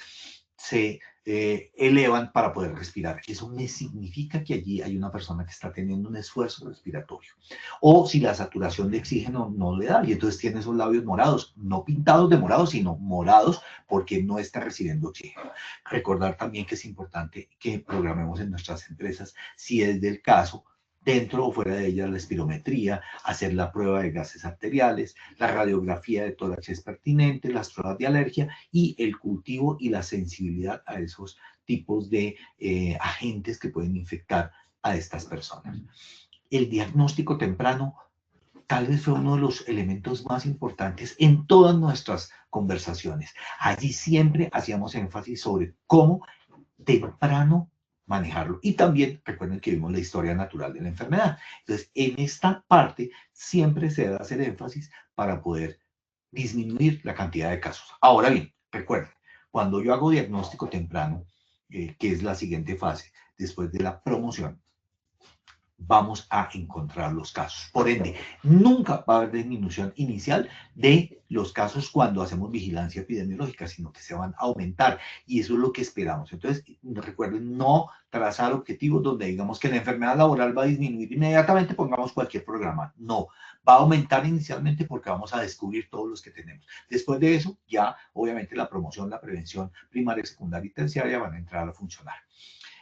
se elevan para poder respirar. Eso me significa que allí hay una persona que está teniendo un esfuerzo respiratorio. O si la saturación de oxígeno no le da, y entonces tiene esos labios morados, no pintados de morado, sino morados porque no está recibiendo oxígeno. Recordar también que es importante que programemos en nuestras empresas, si es del caso, dentro o fuera de ella, la espirometría, hacer la prueba de gases arteriales, la radiografía de tórax es pertinente, las pruebas de alergia y el cultivo y la sensibilidad a esos tipos de agentes que pueden infectar a estas personas. El diagnóstico temprano tal vez fue uno de los elementos más importantes en todas nuestras conversaciones. Allí siempre hacíamos énfasis sobre cómo temprano manejarlo. Y también recuerden que vimos la historia natural de la enfermedad. Entonces, en esta parte siempre se debe hacer énfasis para poder disminuir la cantidad de casos. Ahora bien, recuerden, cuando yo hago diagnóstico temprano, que es la siguiente fase, después de la promoción, vamos a encontrar los casos. Por ende, nunca va a haber disminución inicial de los casos cuando hacemos vigilancia epidemiológica, sino que se van a aumentar y eso es lo que esperamos. Entonces, recuerden no trazar objetivos donde digamos que la enfermedad laboral va a disminuir inmediatamente, pongamos cualquier programa. No, va a aumentar inicialmente porque vamos a descubrir todos los que tenemos. Después de eso, ya obviamente la promoción, la prevención primaria, secundaria y terciaria van a entrar a funcionar.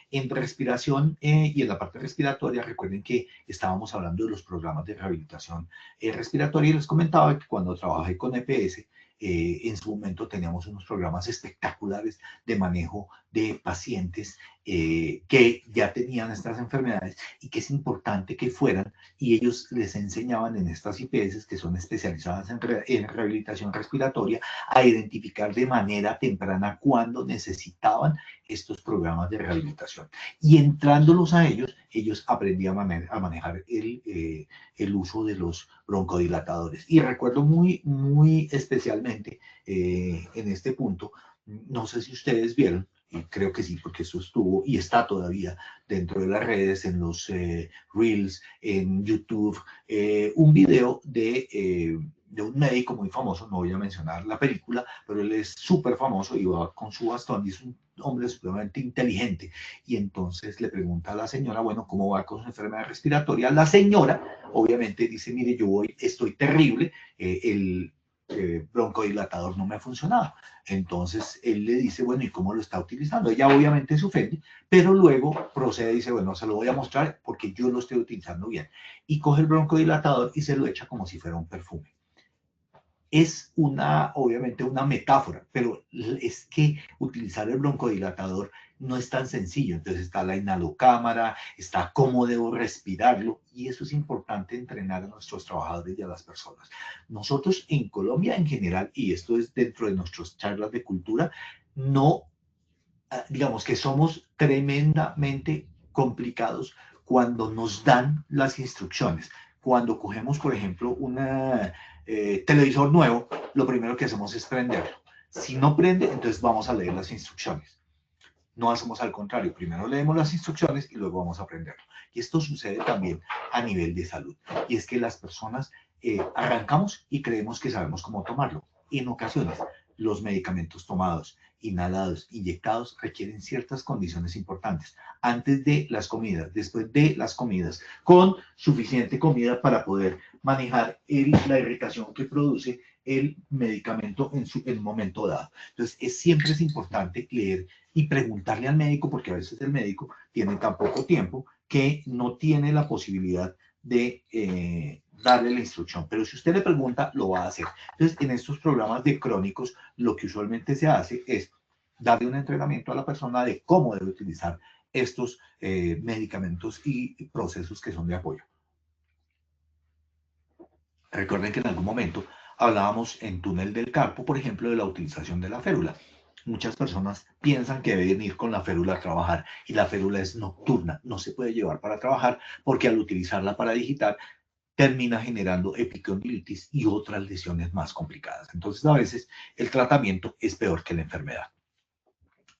En respiración y en la parte respiratoria, recuerden que estábamos hablando de los programas de rehabilitación respiratoria y les comentaba que cuando trabajé con EPS, en su momento teníamos unos programas espectaculares de manejo de pacientes que ya tenían estas enfermedades y que es importante que fueran y ellos les enseñaban en estas IPS que son especializadas en rehabilitación respiratoria a identificar de manera temprana cuando necesitaban estos programas de rehabilitación. Y entrándolos a ellos aprendían a manejar el uso de los broncodilatadores. Y recuerdo muy especialmente en este punto, no sé si ustedes vieron, y creo que sí, porque eso estuvo y está todavía dentro de las redes, en los Reels, en YouTube, un video de un médico muy famoso, no voy a mencionar la película, pero él es súper famoso y va con su bastón y es un hombre supremamente inteligente. Y entonces le pregunta a la señora, bueno, ¿cómo va con su enfermedad respiratoria? La señora, obviamente, dice, mire, estoy terrible, el broncodilatador no me ha funcionado. Entonces él le dice, bueno, ¿y cómo lo está utilizando? Ella obviamente se ofende, pero luego procede y dice, bueno, se lo voy a mostrar porque yo lo estoy utilizando bien. Y coge el broncodilatador y se lo echa como si fuera un perfume. Es obviamente una metáfora, pero es que utilizar el broncodilatador no es tan sencillo. Entonces está la inhalocámara, está cómo debo respirarlo, y eso es importante entrenar a nuestros trabajadores y a las personas. Nosotros en Colombia en general, y esto es dentro de nuestras charlas de cultura, no, digamos que somos tremendamente complicados cuando nos dan las instrucciones. Cuando cogemos, por ejemplo, una televisor nuevo, lo primero que hacemos es prenderlo. Si no prende, entonces vamos a leer las instrucciones. No hacemos al contrario, primero leemos las instrucciones y luego vamos a aprenderlo. Y esto sucede también a nivel de salud. Y es que las personas arrancamos y creemos que sabemos cómo tomarlo. En ocasiones, los medicamentos tomados, inhalados, inyectados, requieren ciertas condiciones importantes. Antes de las comidas, después de las comidas, con suficiente comida para poder manejar la irritación que produce el medicamento en el momento dado. Entonces, siempre es importante leer y preguntarle al médico, porque a veces el médico tiene tan poco tiempo que no tiene la posibilidad de darle la instrucción, pero si usted le pregunta, lo va a hacer. Entonces, en estos programas de crónicos, lo que usualmente se hace es darle un entrenamiento a la persona de cómo debe utilizar estos medicamentos y procesos que son de apoyo. Recuerden que en algún momento hablábamos en Túnel del Carpo, por ejemplo, de la utilización de la férula. Muchas personas piensan que deben ir con la férula a trabajar y la férula es nocturna, no se puede llevar para trabajar porque al utilizarla para digitar termina generando epicondilitis y otras lesiones más complicadas. Entonces, a veces el tratamiento es peor que la enfermedad.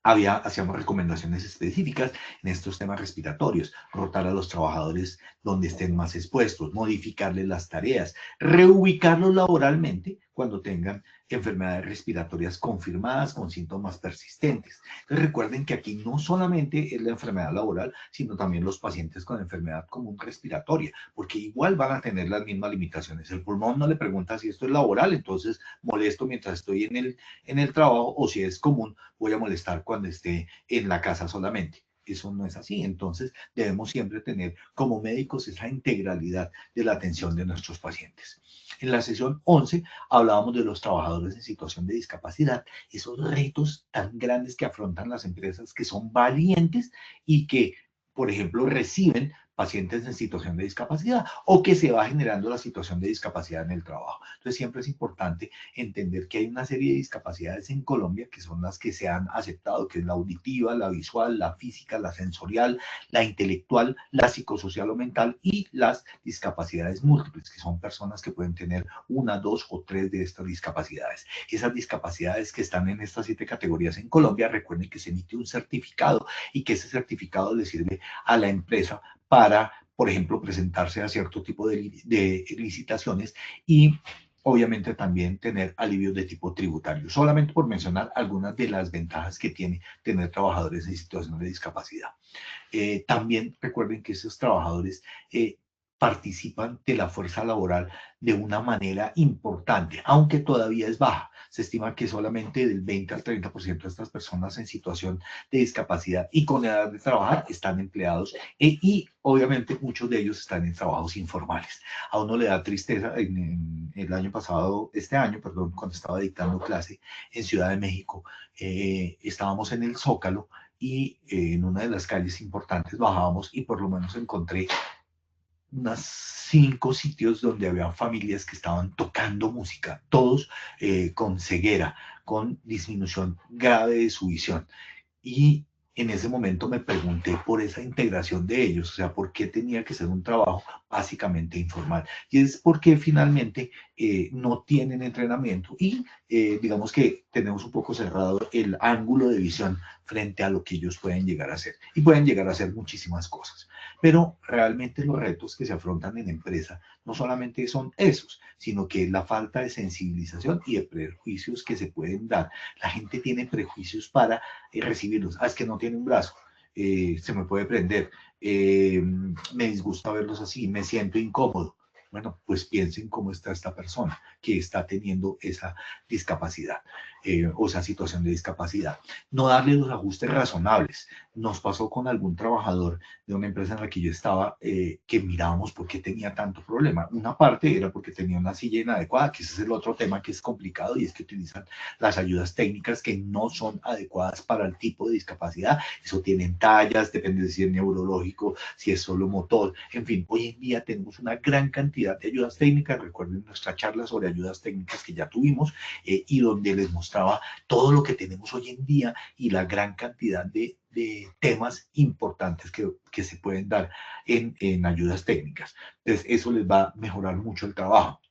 Hacíamos recomendaciones específicas en estos temas respiratorios, rotar a los trabajadores donde estén más expuestos, modificarles las tareas, reubicarlos laboralmente cuando tengan enfermedades respiratorias confirmadas con síntomas persistentes. Entonces recuerden que aquí no solamente es la enfermedad laboral, sino también los pacientes con enfermedad común respiratoria, porque igual van a tener las mismas limitaciones. El pulmón no le pregunta si esto es laboral, entonces molesto mientras estoy en el trabajo, o si es común, voy a molestar cuando esté en la casa solamente. Eso no es así. Entonces debemos siempre tener como médicos esa integralidad de la atención de nuestros pacientes. En la sesión 11 hablábamos de los trabajadores en situación de discapacidad, esos retos tan grandes que afrontan las empresas que son valientes y que, por ejemplo, reciben pacientes en situación de discapacidad o que se va generando la situación de discapacidad en el trabajo. Entonces siempre es importante entender que hay una serie de discapacidades en Colombia que son las que se han aceptado, que es la auditiva, la visual, la física, la sensorial, la intelectual, la psicosocial o mental y las discapacidades múltiples, que son personas que pueden tener una, dos o tres de estas discapacidades. Esas discapacidades que están en estas 7 categorías en Colombia, recuerden que se emite un certificado y que ese certificado le sirve a la empresa para, por ejemplo, presentarse a cierto tipo de licitaciones y obviamente también tener alivios de tipo tributario, solamente por mencionar algunas de las ventajas que tiene tener trabajadores en situación de discapacidad. También recuerden que esos trabajadores participan de la fuerza laboral de una manera importante, aunque todavía es baja. Se estima que solamente del 20 al 30% de estas personas en situación de discapacidad y con edad de trabajar están empleados y obviamente muchos de ellos están en trabajos informales. A uno le da tristeza. El año pasado, cuando estaba dictando clase en Ciudad de México, estábamos en el Zócalo y en una de las calles importantes bajábamos y por lo menos encontré unas 5 sitios donde había familias que estaban tocando música, todos con ceguera, con disminución grave de su visión. Y en ese momento me pregunté por esa integración de ellos, o sea, ¿por qué tenía que ser un trabajo básicamente informal? Y es porque finalmente no tienen entrenamiento y digamos que tenemos un poco cerrado el ángulo de visión frente a lo que ellos pueden llegar a hacer. Y pueden llegar a hacer muchísimas cosas. Pero realmente los retos que se afrontan en empresa no solamente son esos, sino que la falta de sensibilización y de prejuicios que se pueden dar. La gente tiene prejuicios para recibirlos. Es que no tiene un brazo, se me puede prender, me disgusta verlos así, me siento incómodo. Bueno, pues piensen cómo está esta persona que está teniendo esa discapacidad o esa situación de discapacidad. No darle los ajustes razonables. Nos pasó con algún trabajador de una empresa en la que yo estaba que mirábamos por qué tenía tanto problema. Una parte era porque tenía una silla inadecuada, que ese es el otro tema que es complicado, y es que utilizan las ayudas técnicas que no son adecuadas para el tipo de discapacidad. Eso tienen tallas, depende de si es neurológico, si es solo motor. En fin, hoy en día tenemos una gran cantidad de ayudas técnicas. Recuerden nuestra charla sobre ayudas técnicas que ya tuvimos y donde les mostraba todo lo que tenemos hoy en día y la gran cantidad de temas importantes que se pueden dar en ayudas técnicas. Entonces, eso les va a mejorar mucho el trabajo.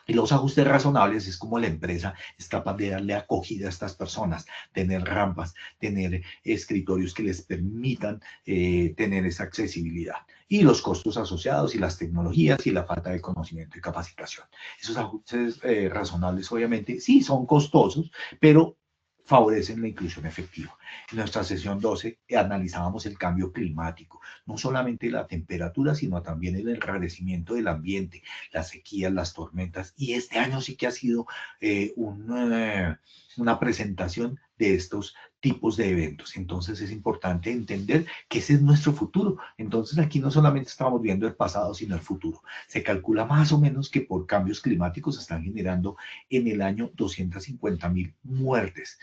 Y los ajustes razonables es como la empresa es capaz de darle acogida a estas personas, tener rampas, tener escritorios que les permitan tener esa accesibilidad. y los costos asociados y las tecnologías y la falta de conocimiento y capacitación. Esos ajustes razonables obviamente sí son costosos, pero favorecen la inclusión efectiva. En nuestra sesión 12 analizábamos el cambio climático, no solamente la temperatura, sino también el enrarecimiento del ambiente, las sequías, las tormentas, y este año sí que ha sido una presentación de estos tipos de eventos. Entonces es importante entender que ese es nuestro futuro. Entonces aquí no solamente estamos viendo el pasado, sino el futuro. Se calcula más o menos que por cambios climáticos se están generando en el año 250.000 muertes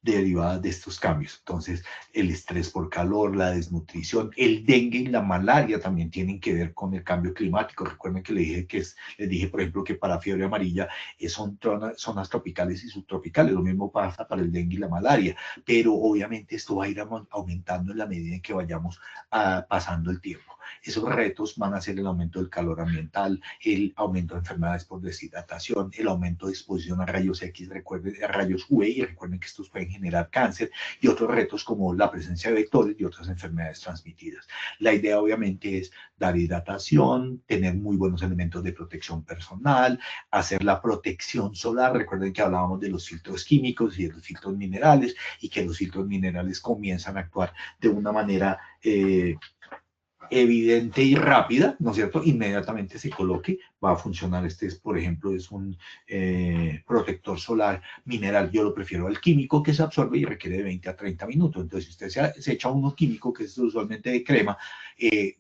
derivadas de estos cambios. Entonces, el estrés por calor, la desnutrición, el dengue y la malaria también tienen que ver con el cambio climático. Recuerden que les dije, por ejemplo, que para fiebre amarilla son zonas tropicales y subtropicales. Lo mismo pasa para el dengue y la malaria. Pero obviamente esto va a ir aumentando en la medida en que vayamos pasando el tiempo. Esos retos van a ser el aumento del calor ambiental, el aumento de enfermedades por deshidratación, el aumento de exposición a rayos X, recuerden, a rayos UV, y recuerden que estos pueden generar cáncer, y otros retos como la presencia de vectores y otras enfermedades transmitidas. La idea obviamente es dar hidratación, tener muy buenos elementos de protección personal, hacer la protección solar. Recuerden que hablábamos de los filtros químicos y de los filtros minerales, y que los filtros minerales comienzan a actuar de una manera evidente y rápida, ¿no es cierto? Inmediatamente se coloque, va a funcionar. Este es, por ejemplo, es un protector solar mineral. Yo lo prefiero al químico, que se absorbe y requiere de 20 a 30 minutos. Entonces, si usted se echa uno químico, que es usualmente de crema,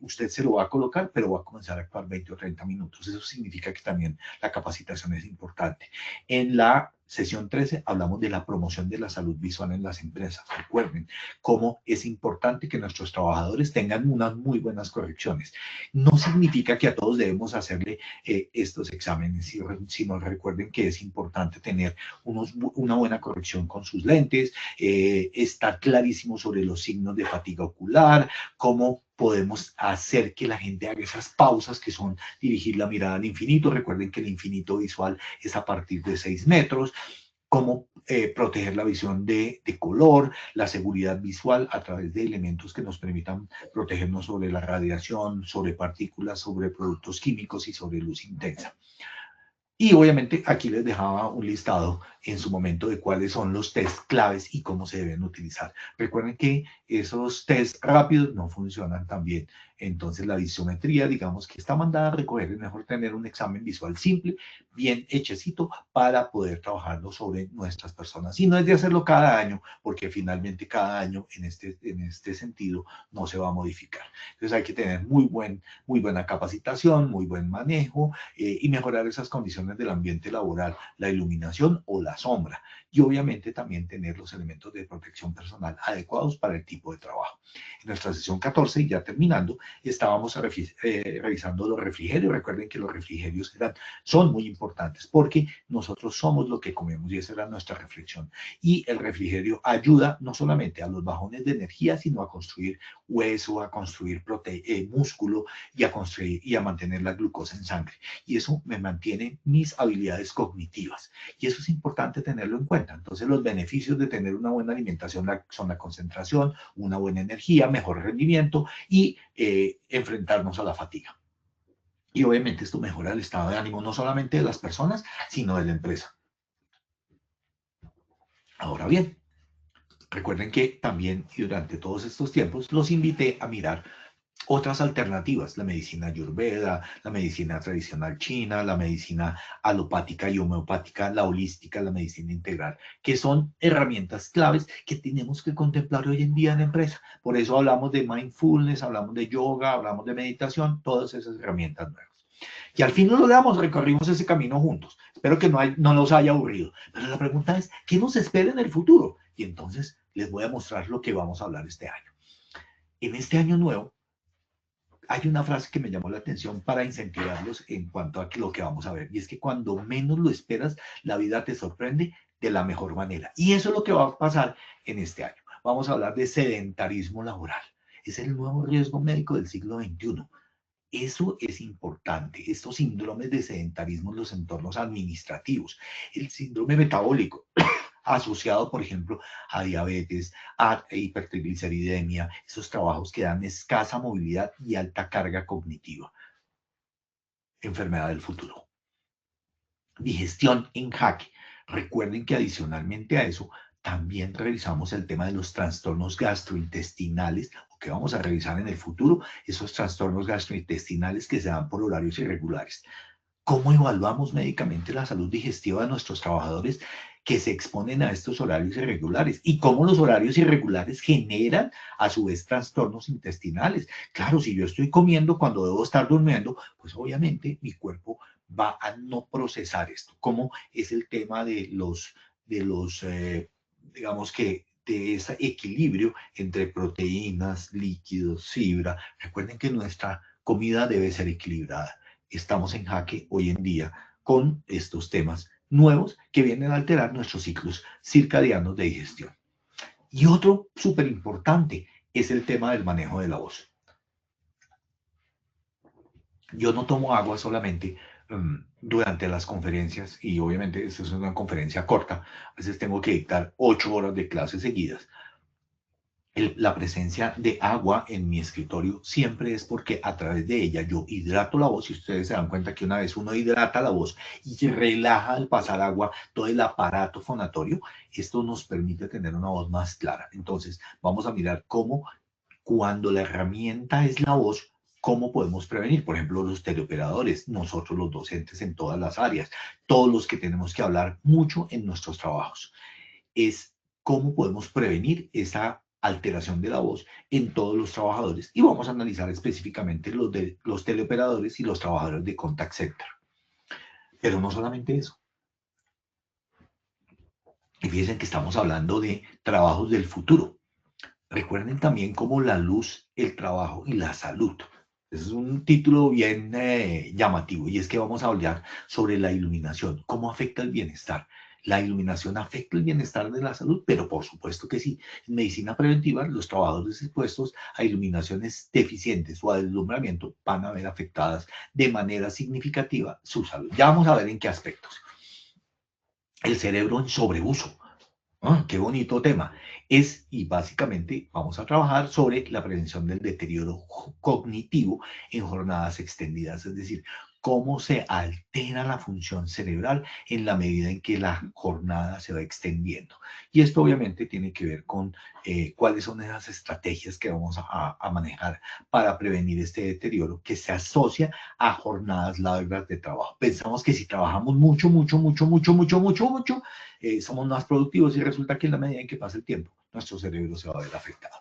usted se lo va a colocar, pero va a comenzar a actuar 20 o 30 minutos. Eso significa que también la capacitación es importante. En la sesión 13 hablamos de la promoción de la salud visual en las empresas. Recuerden cómo es importante que nuestros trabajadores tengan unas muy buenas correcciones. No significa que a todos debemos hacerle estos exámenes, sino recuerden que es importante tener una buena corrección con sus lentes, estar clarísimo sobre los signos de fatiga ocular, cómo podemos hacer que la gente haga esas pausas que son dirigir la mirada al infinito. Recuerden que el infinito visual es a partir de 6 metros. Cómo proteger la visión de color, la seguridad visual a través de elementos que nos permitan protegernos sobre la radiación, sobre partículas, sobre productos químicos y sobre luz intensa. Y obviamente aquí les dejaba un listado en su momento de cuáles son los test claves y cómo se deben utilizar. Recuerden que esos test rápidos no funcionan tan bien. Entonces la visometría, digamos que está mandada a recoger. Es mejor tener un examen visual simple, bien hechecito, para poder trabajarlo sobre nuestras personas. Y no es de hacerlo cada año, porque finalmente cada año en este sentido no se va a modificar. Entonces hay que tener muy buena capacitación, muy buen manejo y mejorar esas condiciones del ambiente laboral, la iluminación o la sombra. Y obviamente también tener los elementos de protección personal adecuados para el tipo de trabajo. En nuestra sesión 14, y ya terminando, estábamos revisando los refrigerios. Recuerden que los refrigerios son muy importantes porque nosotros somos lo que comemos, y esa era nuestra reflexión. Y el refrigerio ayuda no solamente a los bajones de energía, sino a construir hueso, a construir músculo y a mantener la glucosa en sangre. Y eso me mantiene mis habilidades cognitivas. Y eso es importante tenerlo en cuenta. Entonces, los beneficios de tener una buena alimentación son la concentración, una buena energía, mejor rendimiento y enfrentarnos a la fatiga. Y obviamente esto mejora el estado de ánimo no solamente de las personas, sino de la empresa. Ahora bien, recuerden que también durante todos estos tiempos los invité a mirar otras alternativas, la medicina ayurveda, la medicina tradicional china, la medicina alopática y homeopática, la holística, la medicina integral, que son herramientas claves que tenemos que contemplar hoy en día en la empresa. Por eso hablamos de mindfulness, hablamos de yoga, hablamos de meditación, todas esas herramientas nuevas. Y al fin lo logramos, recorrimos ese camino juntos. Espero que no nos haya aburrido. Pero la pregunta es, ¿qué nos espera en el futuro? Y entonces les voy a mostrar lo que vamos a hablar este año. En este año nuevo, hay una frase que me llamó la atención para incentivarlos en cuanto a lo que vamos a ver, y es que cuando menos lo esperas, la vida te sorprende de la mejor manera. Y eso es lo que va a pasar en este año. Vamos a hablar de sedentarismo laboral. Es el nuevo riesgo médico del siglo XXI. Eso es importante. Estos síndromes de sedentarismo en los entornos administrativos, el síndrome metabólico, asociado, por ejemplo, a diabetes, a hipertrigliceridemia, esos trabajos que dan escasa movilidad y alta carga cognitiva. Enfermedad del futuro. Digestión en jaque. Recuerden que adicionalmente a eso, también revisamos el tema de los trastornos gastrointestinales, o que vamos a revisar en el futuro, esos trastornos gastrointestinales que se dan por horarios irregulares. ¿Cómo evaluamos médicamente la salud digestiva de nuestros trabajadores que se exponen a estos horarios irregulares? Y cómo los horarios irregulares generan a su vez trastornos intestinales. Claro, si yo estoy comiendo cuando debo estar durmiendo, pues obviamente mi cuerpo va a no procesar esto. ¿Cómo es el tema de digamos que, de ese equilibrio entre proteínas, líquidos, fibra? Recuerden que nuestra comida debe ser equilibrada. Estamos en jaque hoy en día con estos temas nuevos que vienen a alterar nuestros ciclos circadianos de digestión. Y otro súper importante es el tema del manejo de la voz. Yo no tomo agua solamente durante las conferencias, y obviamente esta es una conferencia corta, a veces tengo que dictar 8 horas de clases seguidas. La presencia de agua en mi escritorio siempre es porque a través de ella yo hidrato la voz, y ustedes se dan cuenta que una vez uno hidrata la voz y relaja al pasar agua todo el aparato fonatorio, esto nos permite tener una voz más clara. Entonces vamos a mirar cómo, cuando la herramienta es la voz, cómo podemos prevenir. Por ejemplo, los teleoperadores, nosotros los docentes en todas las áreas, todos los que tenemos que hablar mucho en nuestros trabajos, es cómo podemos prevenir esa alteración de la voz en todos los trabajadores. Y vamos a analizar específicamente los teleoperadores y los trabajadores de contact center. Pero no solamente eso. Y fíjense que estamos hablando de trabajos del futuro. Recuerden también cómo la luz, el trabajo y la salud. Ese es un título bien llamativo, y es que vamos a hablar sobre la iluminación, cómo afecta el bienestar. La iluminación afecta el bienestar de la salud, pero por supuesto que sí. En medicina preventiva, los trabajadores expuestos a iluminaciones deficientes o a deslumbramiento van a ver afectadas de manera significativa su salud. Ya vamos a ver en qué aspectos. El cerebro en sobreuso. ¡Ah, qué bonito tema! Y básicamente vamos a trabajar sobre la prevención del deterioro cognitivo en jornadas extendidas, es decir, cómo se altera la función cerebral en la medida en que la jornada se va extendiendo. Y esto obviamente tiene que ver con cuáles son esas estrategias que vamos a manejar para prevenir este deterioro que se asocia a jornadas largas de trabajo. Pensamos que si trabajamos mucho, somos más productivos, y resulta que en la medida en que pasa el tiempo, nuestro cerebro se va a ver afectado.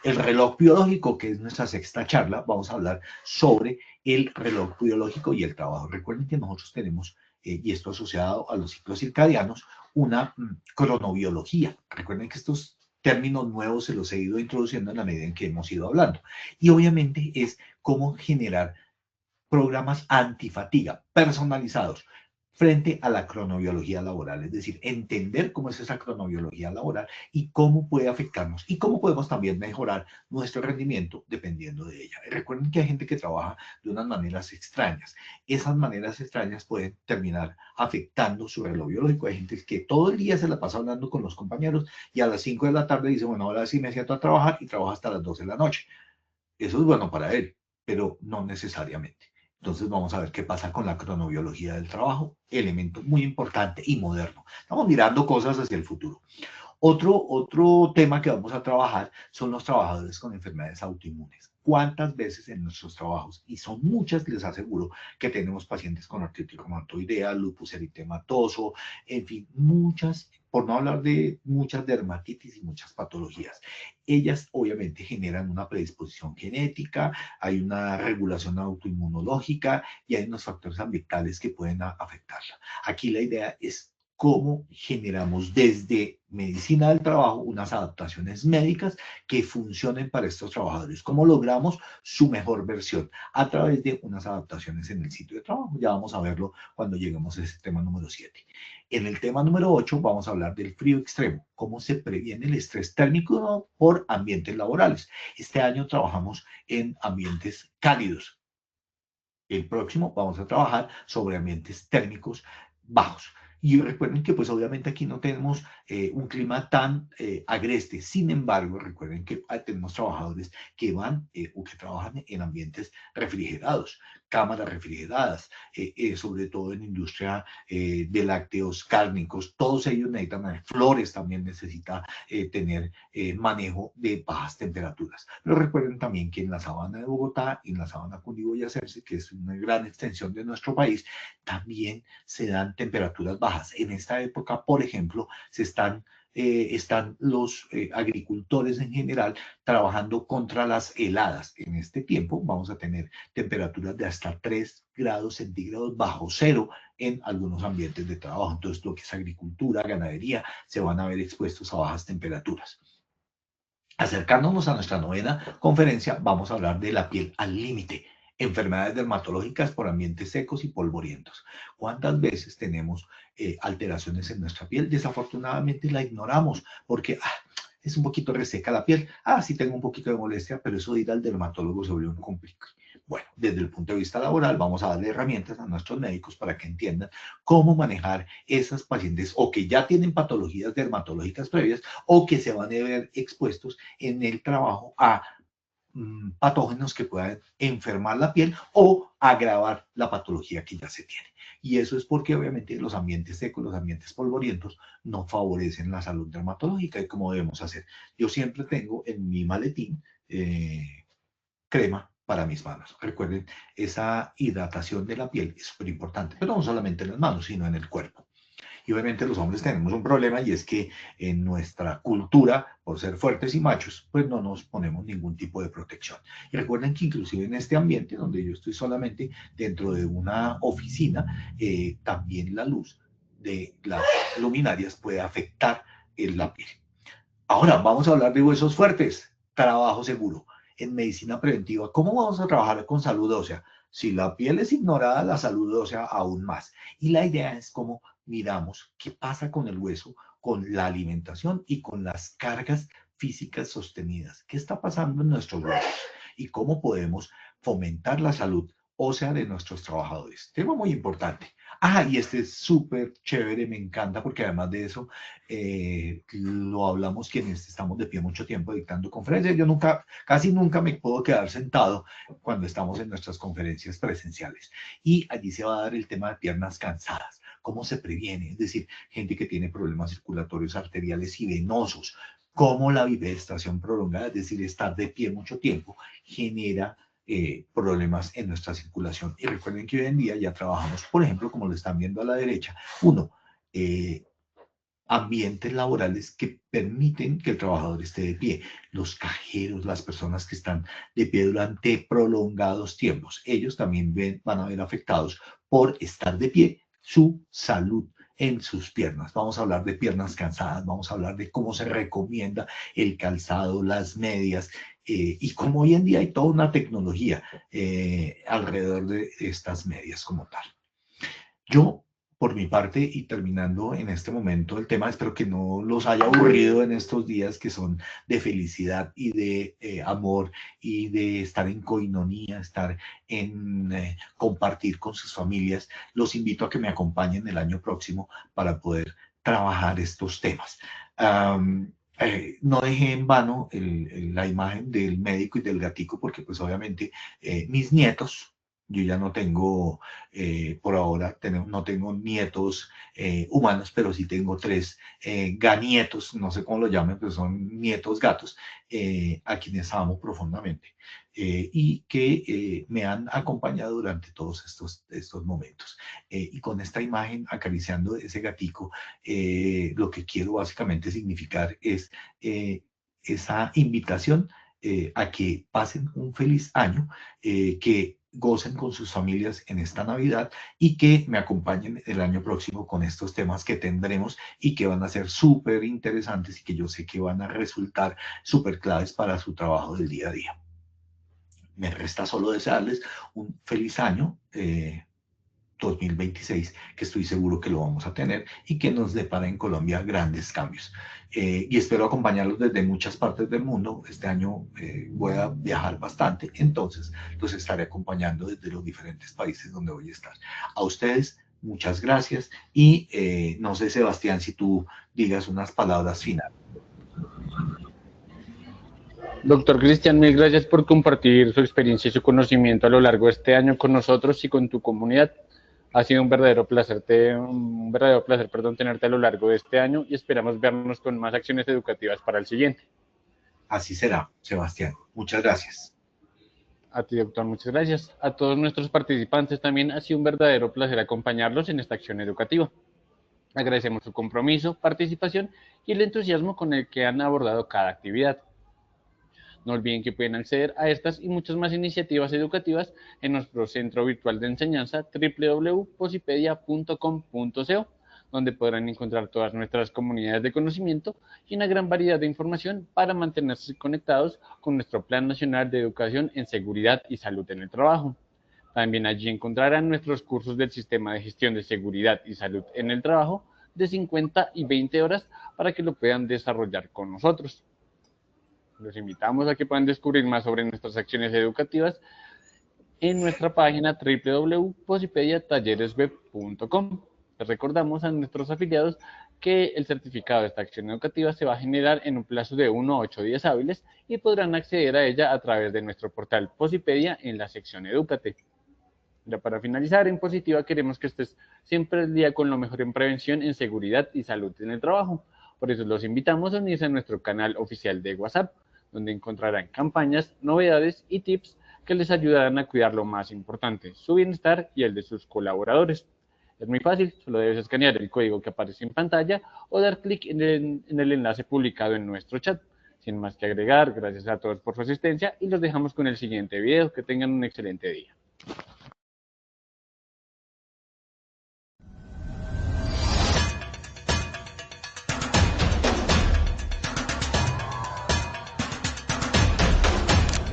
El reloj biológico, que es nuestra sexta charla, vamos a hablar sobre el reloj biológico y el trabajo. Recuerden que nosotros tenemos, y esto asociado a los ciclos circadianos, una cronobiología. Recuerden que estos términos nuevos se los he ido introduciendo en la medida en que hemos ido hablando. Y obviamente es cómo generar programas antifatiga personalizados frente a la cronobiología laboral, es decir, entender cómo es esa cronobiología laboral y cómo puede afectarnos y cómo podemos también mejorar nuestro rendimiento dependiendo de ella. Y recuerden que hay gente que trabaja de unas maneras extrañas. Esas maneras extrañas pueden terminar afectando su reloj biológico. Hay gente que todo el día se la pasa hablando con los compañeros y a las 5 de la tarde dice, bueno, ahora sí me siento a trabajar, y trabaja hasta las 12 de la noche. Eso es bueno para él, pero no necesariamente. Entonces vamos a ver qué pasa con la cronobiología del trabajo, elemento muy importante y moderno. Estamos mirando cosas hacia el futuro. Otro tema que vamos a trabajar son los trabajadores con enfermedades autoinmunes. ¿Cuántas veces en nuestros trabajos, y son muchas, les aseguro, que tenemos pacientes con artritis reumatoidea, lupus eritematoso, en fin, muchas, por no hablar de muchas dermatitis y muchas patologías? Ellas obviamente generan una predisposición genética, hay una regulación autoinmunológica y hay unos factores ambientales que pueden afectarla. Aquí la idea es cómo generamos desde medicina del trabajo unas adaptaciones médicas que funcionen para estos trabajadores. ¿Cómo logramos su mejor versión? A través de unas adaptaciones en el sitio de trabajo. Ya vamos a verlo cuando lleguemos a ese tema número 7. En el tema número 8 vamos a hablar del frío extremo, cómo se previene el estrés térmico por ambientes laborales. Este año trabajamos en ambientes cálidos. El próximo vamos a trabajar sobre ambientes térmicos bajos. Y recuerden que pues obviamente aquí no tenemos un clima tan agreste. Sin embargo, recuerden que tenemos trabajadores que van o que trabajan en ambientes refrigerados, cámaras refrigeradas, sobre todo en industria de lácteos, cárnicos. Todos ellos necesitan, flores también necesita tener manejo de bajas temperaturas. Pero recuerden también que en la sabana de Bogotá y en la sabana cundiboyacense, que es una gran extensión de nuestro país, también se dan temperaturas bajas. En esta época, por ejemplo, están los agricultores en general trabajando contra las heladas. En este tiempo vamos a tener temperaturas de hasta 3 grados centígrados bajo cero en algunos ambientes de trabajo. Entonces, lo que es agricultura, ganadería, se van a ver expuestos a bajas temperaturas. Acercándonos a nuestra novena conferencia, vamos a hablar de la piel al límite, enfermedades dermatológicas por ambientes secos y polvorientos. ¿Cuántas veces tenemos alteraciones en nuestra piel? Desafortunadamente la ignoramos porque es un poquito reseca la piel. Sí tengo un poquito de molestia, pero eso de ir al dermatólogo se vuelve un complique. Bueno, desde el punto de vista laboral vamos a darle herramientas a nuestros médicos para que entiendan cómo manejar esas pacientes o que ya tienen patologías dermatológicas previas o que se van a ver expuestos en el trabajo a patógenos que puedan enfermar la piel o agravar la patología que ya se tiene. Y eso es porque obviamente los ambientes secos, los ambientes polvorientos no favorecen la salud dermatológica y cómo debemos hacer. Yo siempre tengo en mi maletín crema para mis manos. Recuerden, esa hidratación de la piel es súper importante, pero no solamente en las manos, sino en el cuerpo. Y obviamente los hombres tenemos un problema y es que en nuestra cultura, por ser fuertes y machos, pues no nos ponemos ningún tipo de protección. Y recuerden que inclusive en este ambiente donde yo estoy solamente dentro de una oficina, también la luz de las luminarias puede afectar la piel. Ahora vamos a hablar de huesos fuertes, trabajo seguro. En medicina preventiva, ¿cómo vamos a trabajar con salud ósea? Si la piel es ignorada, la salud ósea aún más. Y la idea es cómo miramos qué pasa con el hueso, con la alimentación y con las cargas físicas sostenidas. ¿Qué está pasando en nuestros huesos? Y cómo podemos fomentar la salud ósea de nuestros trabajadores. Tema muy importante. Y este es súper chévere, me encanta porque además de eso lo hablamos quienes estamos de pie mucho tiempo dictando conferencias. Yo casi nunca me puedo quedar sentado cuando estamos en nuestras conferencias presenciales. Y allí se va a dar el tema de piernas cansadas. ¿Cómo se previene? Es decir, gente que tiene problemas circulatorios arteriales y venosos. Cómo la bipedestación prolongada, es decir, estar de pie mucho tiempo, genera problemas en nuestra circulación. Y recuerden que hoy en día ya trabajamos, por ejemplo, como lo están viendo a la derecha, ambientes laborales que permiten que el trabajador esté de pie. Los cajeros, las personas que están de pie durante prolongados tiempos, ellos también van a ver afectados por estar de pie su salud en sus piernas. Vamos a hablar de piernas cansadas, vamos a hablar de cómo se recomienda el calzado, las medias, y como hoy en día hay toda una tecnología alrededor de estas medias como tal. Yo, por mi parte, y terminando en este momento el tema, espero que no los haya aburrido en estos días que son de felicidad y de amor y de estar en coinonía, estar en compartir con sus familias. Los invito a que me acompañen el año próximo para poder trabajar estos temas. No dejé en vano la imagen del médico y del gatico porque pues obviamente mis nietos, yo ya no tengo, por ahora, no tengo nietos humanos, pero sí tengo 3 ganietos, no sé cómo lo llamen, pero son nietos gatos, a quienes amo profundamente y que me han acompañado durante todos estos momentos. Y con esta imagen acariciando ese gatico, lo que quiero básicamente significar es esa invitación a que pasen un feliz año, que gocen con sus familias en esta Navidad y que me acompañen el año próximo con estos temas que tendremos y que van a ser súper interesantes y que yo sé que van a resultar súper claves para su trabajo del día a día. Me resta solo desearles un feliz año 2026, que estoy seguro que lo vamos a tener y que nos depara en Colombia grandes cambios. Y espero acompañarlos desde muchas partes del mundo. Este año voy a viajar bastante, entonces los estaré acompañando desde los diferentes países donde voy a estar. A ustedes, Muchas gracias. Y no sé, Sebastián, si tú digas unas palabras finales. Doctor Cristian, mil gracias por compartir su experiencia y su conocimiento a lo largo de este año con nosotros y con tu comunidad. Ha sido un verdadero placer, tenerte a lo largo de este año y esperamos vernos con más acciones educativas para el siguiente. Así será, Sebastián. Muchas gracias. A ti, doctor, muchas gracias. A todos nuestros participantes también ha sido un verdadero placer acompañarlos en esta acción educativa. Agradecemos su compromiso, participación y el entusiasmo con el que han abordado cada actividad. No olviden que pueden acceder a estas y muchas más iniciativas educativas en nuestro centro virtual de enseñanza www.posipedia.com.co, donde podrán encontrar todas nuestras comunidades de conocimiento y una gran variedad de información para mantenerse conectados con nuestro Plan Nacional de Educación en Seguridad y Salud en el Trabajo. También allí encontrarán nuestros cursos del Sistema de Gestión de Seguridad y Salud en el Trabajo de 50 y 20 horas para que lo puedan desarrollar con nosotros. Los invitamos a que puedan descubrir más sobre nuestras acciones educativas en nuestra página www.posipediatalleresweb.com. Les recordamos a nuestros afiliados que el certificado de esta acción educativa se va a generar en un plazo de 1 a 8 días hábiles y podrán acceder a ella a través de nuestro portal Posipedia en la sección Edúcate. Ya para finalizar, en Positiva queremos que estés siempre al día con lo mejor en prevención, en seguridad y salud en el trabajo. Por eso los invitamos a unirse a nuestro canal oficial de WhatsApp, donde encontrarán campañas, novedades y tips que les ayudarán a cuidar lo más importante, su bienestar y el de sus colaboradores. Es muy fácil, solo debes escanear el código que aparece en pantalla o dar clic en el enlace publicado en nuestro chat. Sin más que agregar, gracias a todos por su asistencia y los dejamos con el siguiente video. Que tengan un excelente día.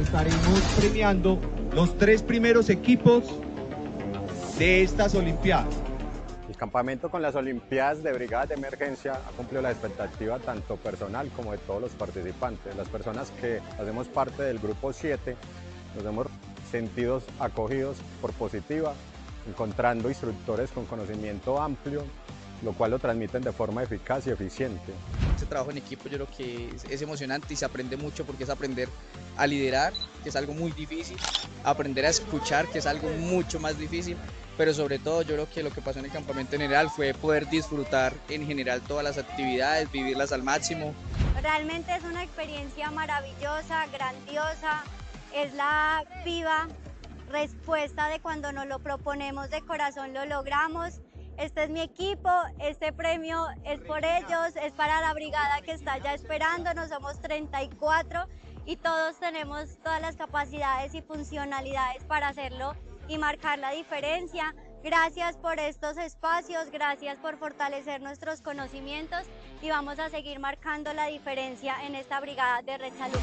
Estaremos premiando los 3 primeros equipos de estas Olimpiadas. El campamento con las Olimpiadas de Brigadas de Emergencia ha cumplido la expectativa tanto personal como de todos los participantes. Las personas que hacemos parte del grupo 7 nos hemos sentido acogidos por Positiva, encontrando instructores con conocimiento amplio, lo cual lo transmiten de forma eficaz y eficiente. Este trabajo en equipo yo creo que es emocionante y se aprende mucho porque es aprender a liderar, que es algo muy difícil, aprender a escuchar, que es algo mucho más difícil, pero sobre todo yo creo que lo que pasó en el campamento general fue poder disfrutar en general todas las actividades, vivirlas al máximo. Realmente es una experiencia maravillosa, grandiosa, es la viva respuesta de cuando nos lo proponemos de corazón lo logramos. Este es mi equipo, este premio es por ellos, es para la brigada que está ya esperándonos, somos 34 y todos tenemos todas las capacidades y funcionalidades para hacerlo y marcar la diferencia. Gracias por estos espacios, gracias por fortalecer nuestros conocimientos y vamos a seguir marcando la diferencia en esta brigada de Red Salud.